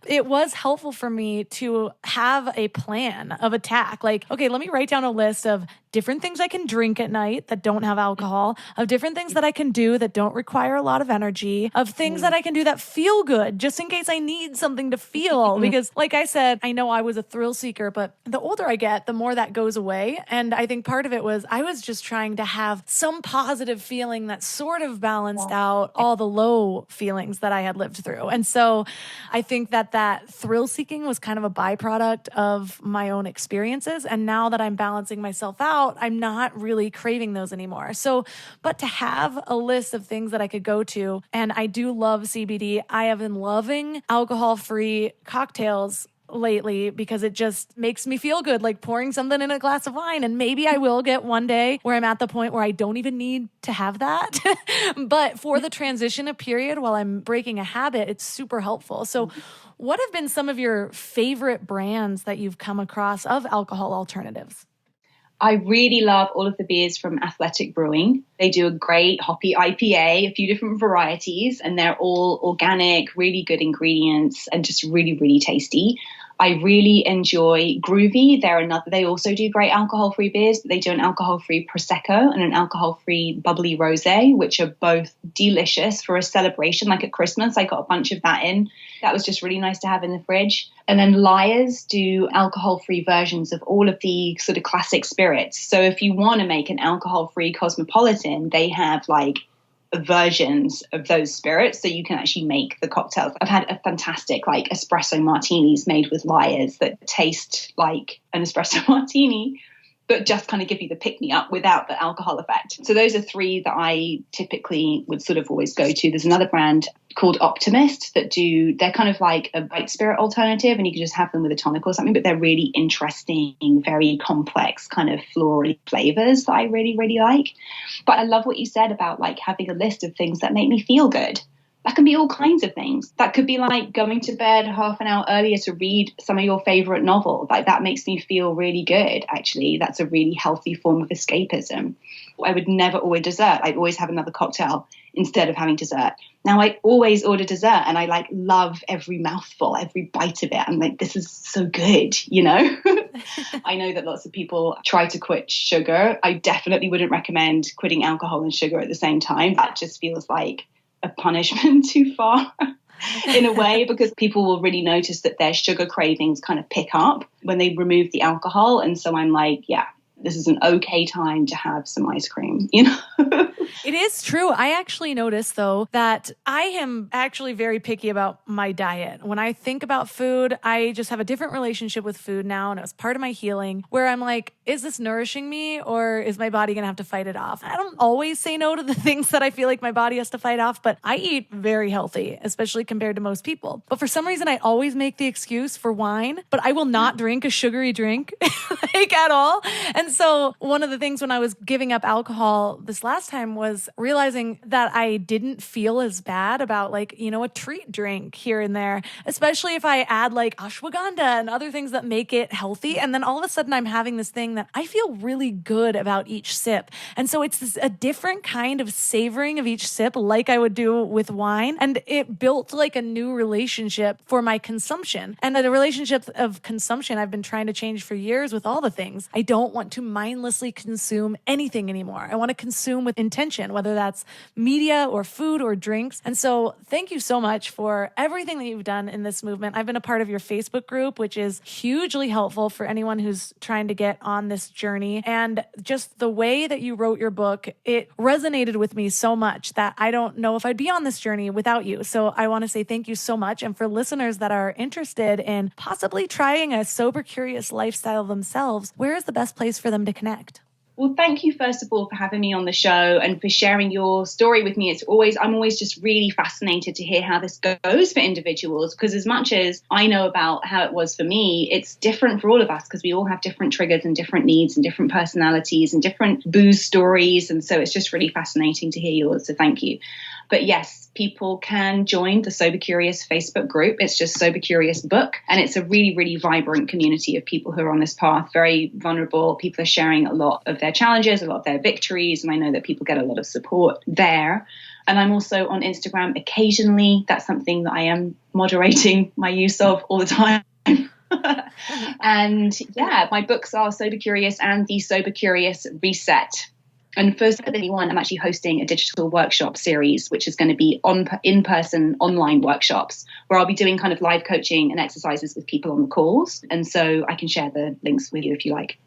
it was helpful for me to have a plan of attack. Like, okay, let me write down a list of different things I can drink at night that don't have alcohol, of different things that I can do that don't require a lot of energy, of things that I can do that feel good, just in case I need something to feel. Because like I said, I know I was a thrill seeker, but the older I get, the more that goes away. And I think part of it was I was just trying to have some positive feeling that sort of balanced out all the low feelings that I had lived through. And so I think that thrill seeking was kind of a byproduct of my own experiences. And now that I'm balancing myself out, I'm not really craving those anymore. So, but to have a list of things that I could go to, and I do love CBD. I have been loving alcohol-free cocktails lately because it just makes me feel good, like pouring something in a glass of wine. And maybe I will get one day where I'm at the point where I don't even need to have that. But for the transition period while I'm breaking a habit, it's super helpful. So what have been some of your favorite brands that you've come across of alcohol alternatives? I really love all of the beers from Athletic Brewing. They do a great hoppy IPA, a few different varieties, and they're all organic, really good ingredients, and just really, really tasty. I really enjoy Groovy. They also do great alcohol-free beers, but they do an alcohol-free Prosecco and an alcohol-free bubbly rosé, which are both delicious for a celebration. Like at Christmas, I got a bunch of that in. That was just really nice to have in the fridge. And then Lyre's do alcohol-free versions of all of the sort of classic spirits. So if you want to make an alcohol-free cosmopolitan, they have like versions of those spirits so you can actually make the cocktails. I've had a fantastic like espresso martinis made with Lyre's that taste like an espresso martini, but just kind of give you the pick-me-up without the alcohol effect. So those are three that I typically would sort of always go to. There's another brand called Optimist they're kind of like a white spirit alternative, and you can just have them with a tonic or something, but they're really interesting, very complex kind of floral flavors that I really, really like. But I love what you said about like having a list of things that make me feel good. That can be all kinds of things. That could be like going to bed half an hour earlier to read some of your favorite novel. Like that makes me feel really good, actually. That's a really healthy form of escapism. I would never order dessert. I'd always have another cocktail instead of having dessert. Now I always order dessert and I like love every mouthful, every bite of it. I'm like, this is so good, you know? I know that lots of people try to quit sugar. I definitely wouldn't recommend quitting alcohol and sugar at the same time. That just feels like a punishment too far in a way, because people will really notice that their sugar cravings kind of pick up when they remove the alcohol. And so I'm like, yeah, this is an okay time to have some ice cream, you know? It is true. I actually noticed, though, that I am actually very picky about my diet. When I think about food, I just have a different relationship with food now, and it was part of my healing, where I'm like, is this nourishing me, or is my body going to have to fight it off? I don't always say no to the things that I feel like my body has to fight off, but I eat very healthy, especially compared to most people. But for some reason, I always make the excuse for wine, but I will not drink a sugary drink like at all. And so one of the things when I was giving up alcohol this last time was realizing that I didn't feel as bad about like, you know, a treat drink here and there, especially if I add like ashwagandha and other things that make it healthy. And then all of a sudden I'm having this thing that I feel really good about each sip. And so it's a different kind of savoring of each sip like I would do with wine. And it built like a new relationship for my consumption. And the relationship of consumption I've been trying to change for years with all the things. I don't want to mindlessly consume anything anymore. I want to consume with intention, whether that's media or food or drinks. And so thank you so much for everything that you've done in this movement. I've been a part of your Facebook group, which is hugely helpful for anyone who's trying to get on this journey. And just the way that you wrote your book, it resonated with me so much that I don't know if I'd be on this journey without you. So I want to say thank you so much. And for listeners that are interested in possibly trying a sober, curious lifestyle themselves, where is the best place for them to connect? Well, thank you, first of all, for having me on the show and for sharing your story with me. I'm always just really fascinated to hear how this goes for individuals, because as much as I know about how it was for me, it's different for all of us because we all have different triggers and different needs and different personalities and different booze stories. And so it's just really fascinating to hear yours. So thank you. But yes, people can join the Sober Curious Facebook group. It's just Sober Curious Book. And it's a really, really vibrant community of people who are on this path, very vulnerable. People are sharing a lot of their challenges, a lot of their victories. And I know that people get a lot of support there. And I'm also on Instagram occasionally. That's something that I am moderating my use of all the time. And yeah, my books are Sober Curious and The Sober Curious Reset. And for anyone, I'm actually hosting a digital workshop series, which is going to be in-person online workshops where I'll be doing kind of live coaching and exercises with people on the calls. And so I can share the links with you if you like.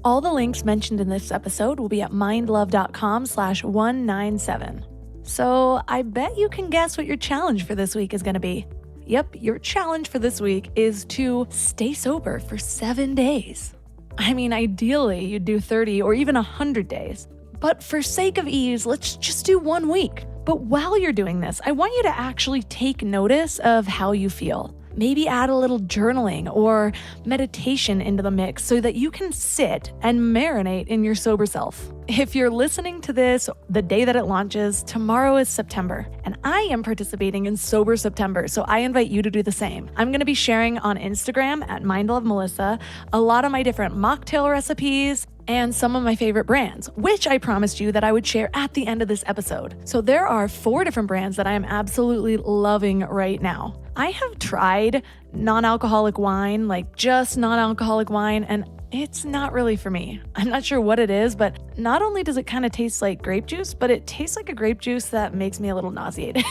All the links mentioned in this episode will be at mindlove.com/197. So I bet you can guess what your challenge for this week is going to be. Yep, your challenge for this week is to stay sober for 7 days. I mean, ideally, you'd do 30 or even 100 days. But for sake of ease, let's just do 1 week. But while you're doing this, I want you to actually take notice of how you feel. Maybe add a little journaling or meditation into the mix so that you can sit and marinate in your sober self. If you're listening to this the day that it launches, tomorrow is September, and I am participating in Sober September, so I invite you to do the same. I'm going to be sharing on Instagram at MindLoveMelissa a lot of my different mocktail recipes and some of my favorite brands, which I promised you that I would share at the end of this episode. So there are 4 different brands that I am absolutely loving right now. I have tried non-alcoholic wine, like just non-alcoholic wine, and it's not really for me. I'm not sure what it is, but not only does it kind of taste like grape juice, but it tastes like a grape juice that makes me a little nauseated.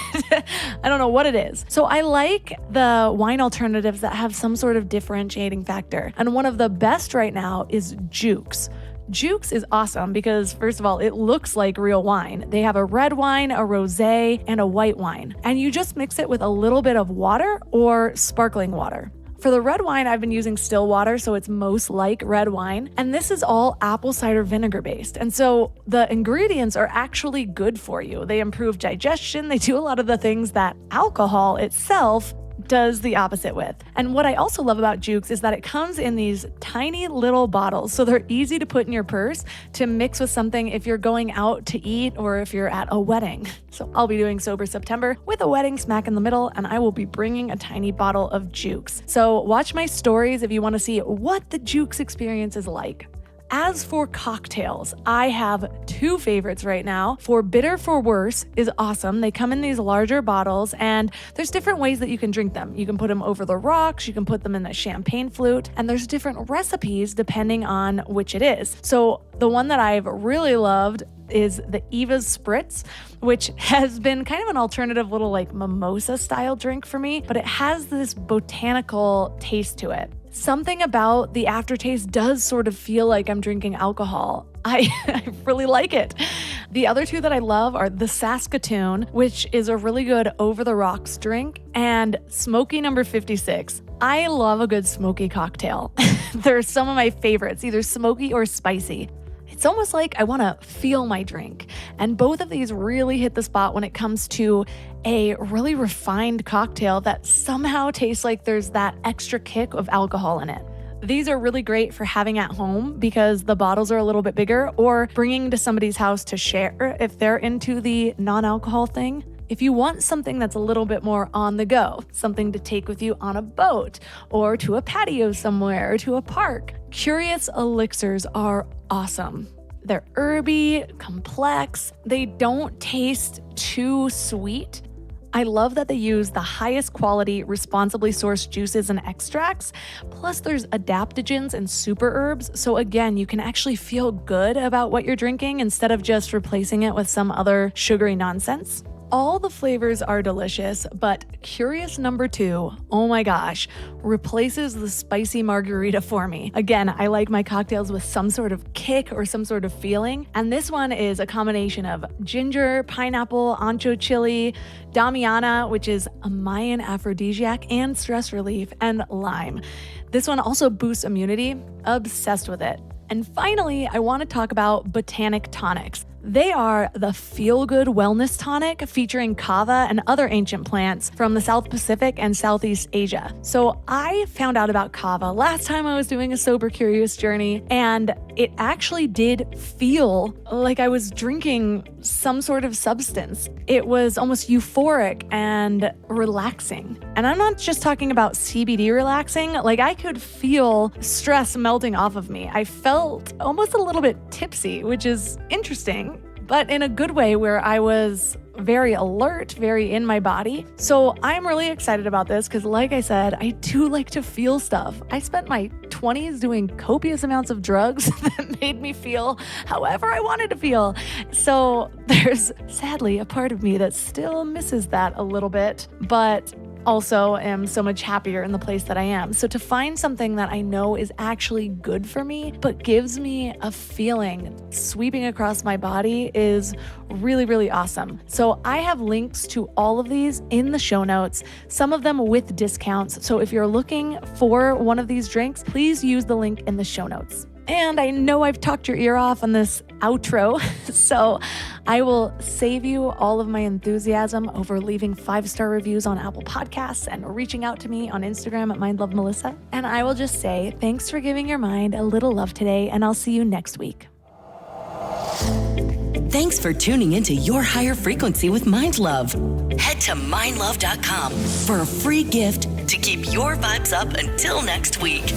I don't know what it is. So I like the wine alternatives that have some sort of differentiating factor. And one of the best right now is Jukes. Jukes is awesome because, first of all, it looks like real wine. They have a red wine, a rosé, and a white wine. And you just mix it with a little bit of water or sparkling water. For the red wine, I've been using still water, so it's most like red wine. And this is all apple cider vinegar based. And so the ingredients are actually good for you. They improve digestion. They do a lot of the things that alcohol itself does the opposite with. And what I also love about Jukes is that it comes in these tiny little bottles, so they're easy to put in your purse to mix with something if you're going out to eat or if you're at a wedding. So I'll be doing Sober September with a wedding smack in the middle, and I will be bringing a tiny bottle of Jukes. So watch my stories if you want to see what the Jukes experience is like. As for cocktails, I have 2 favorites right now. For Bitter for Worse is awesome. They come in these larger bottles, and there's different ways that you can drink them. You can put them over the rocks, you can put them in the champagne flute, and there's different recipes depending on which it is. So the one that I've really loved is the Eva's Spritz, which has been kind of an alternative little like mimosa style drink for me, but it has this botanical taste to it. Something about the aftertaste does sort of feel like I'm drinking alcohol. I really like it. The other 2 that I love are the Saskatoon, which is a really good over-the-rocks drink, and Smoky number 56. I love a good smoky cocktail. They're some of my favorites, either smoky or spicy. It's almost like I want to feel my drink. And both of these really hit the spot when it comes to a really refined cocktail that somehow tastes like there's that extra kick of alcohol in it. These are really great for having at home because the bottles are a little bit bigger, or bringing to somebody's house to share if they're into the non-alcohol thing. If you want something that's a little bit more on the go, something to take with you on a boat or to a patio somewhere or to a park, Curious Elixirs are awesome. They're herby, complex. They don't taste too sweet. I love that they use the highest quality, responsibly sourced juices and extracts. Plus, there's adaptogens and super herbs. So again, you can actually feel good about what you're drinking instead of just replacing it with some other sugary nonsense. All the flavors are delicious, but Curious number 2, oh my gosh, replaces the spicy margarita for me. Again, I like my cocktails with some sort of kick or some sort of feeling, and this one is a combination of ginger, pineapple, ancho chili, Damiana, which is a Mayan aphrodisiac and stress relief, and lime. This one also boosts immunity. Obsessed with it. And finally, I want to talk about Botanic Tonics. They are the feel-good wellness tonic featuring kava and other ancient plants from the South Pacific and Southeast Asia. So I found out about kava last time I was doing a Sober Curious journey, and it actually did feel like I was drinking some sort of substance. It was almost euphoric and relaxing. And I'm not just talking about CBD relaxing, like I could feel stress melting off of me. I felt almost a little bit tipsy, which is interesting, but in a good way where I was very alert, very in my body. So I'm really excited about this because, like I said, I do like to feel stuff. I spent my 20s doing copious amounts of drugs that made me feel however I wanted to feel. So there's sadly a part of me that still misses that a little bit, but also am so much happier in the place that I am. So to find something that I know is actually good for me, but gives me a feeling sweeping across my body is really, really awesome. So I have links to all of these in the show notes, some of them with discounts. So if you're looking for one of these drinks, please use the link in the show notes. And I know I've talked your ear off on this outro. So I will save you all of my enthusiasm over leaving 5-star reviews on Apple Podcasts and reaching out to me on Instagram at MindLoveMelissa. And I will just say thanks for giving your mind a little love today, and I'll see you next week. Thanks for tuning into Your Higher Frequency with Mind Love. Head to mindlove.com for a free gift to keep your vibes up until next week.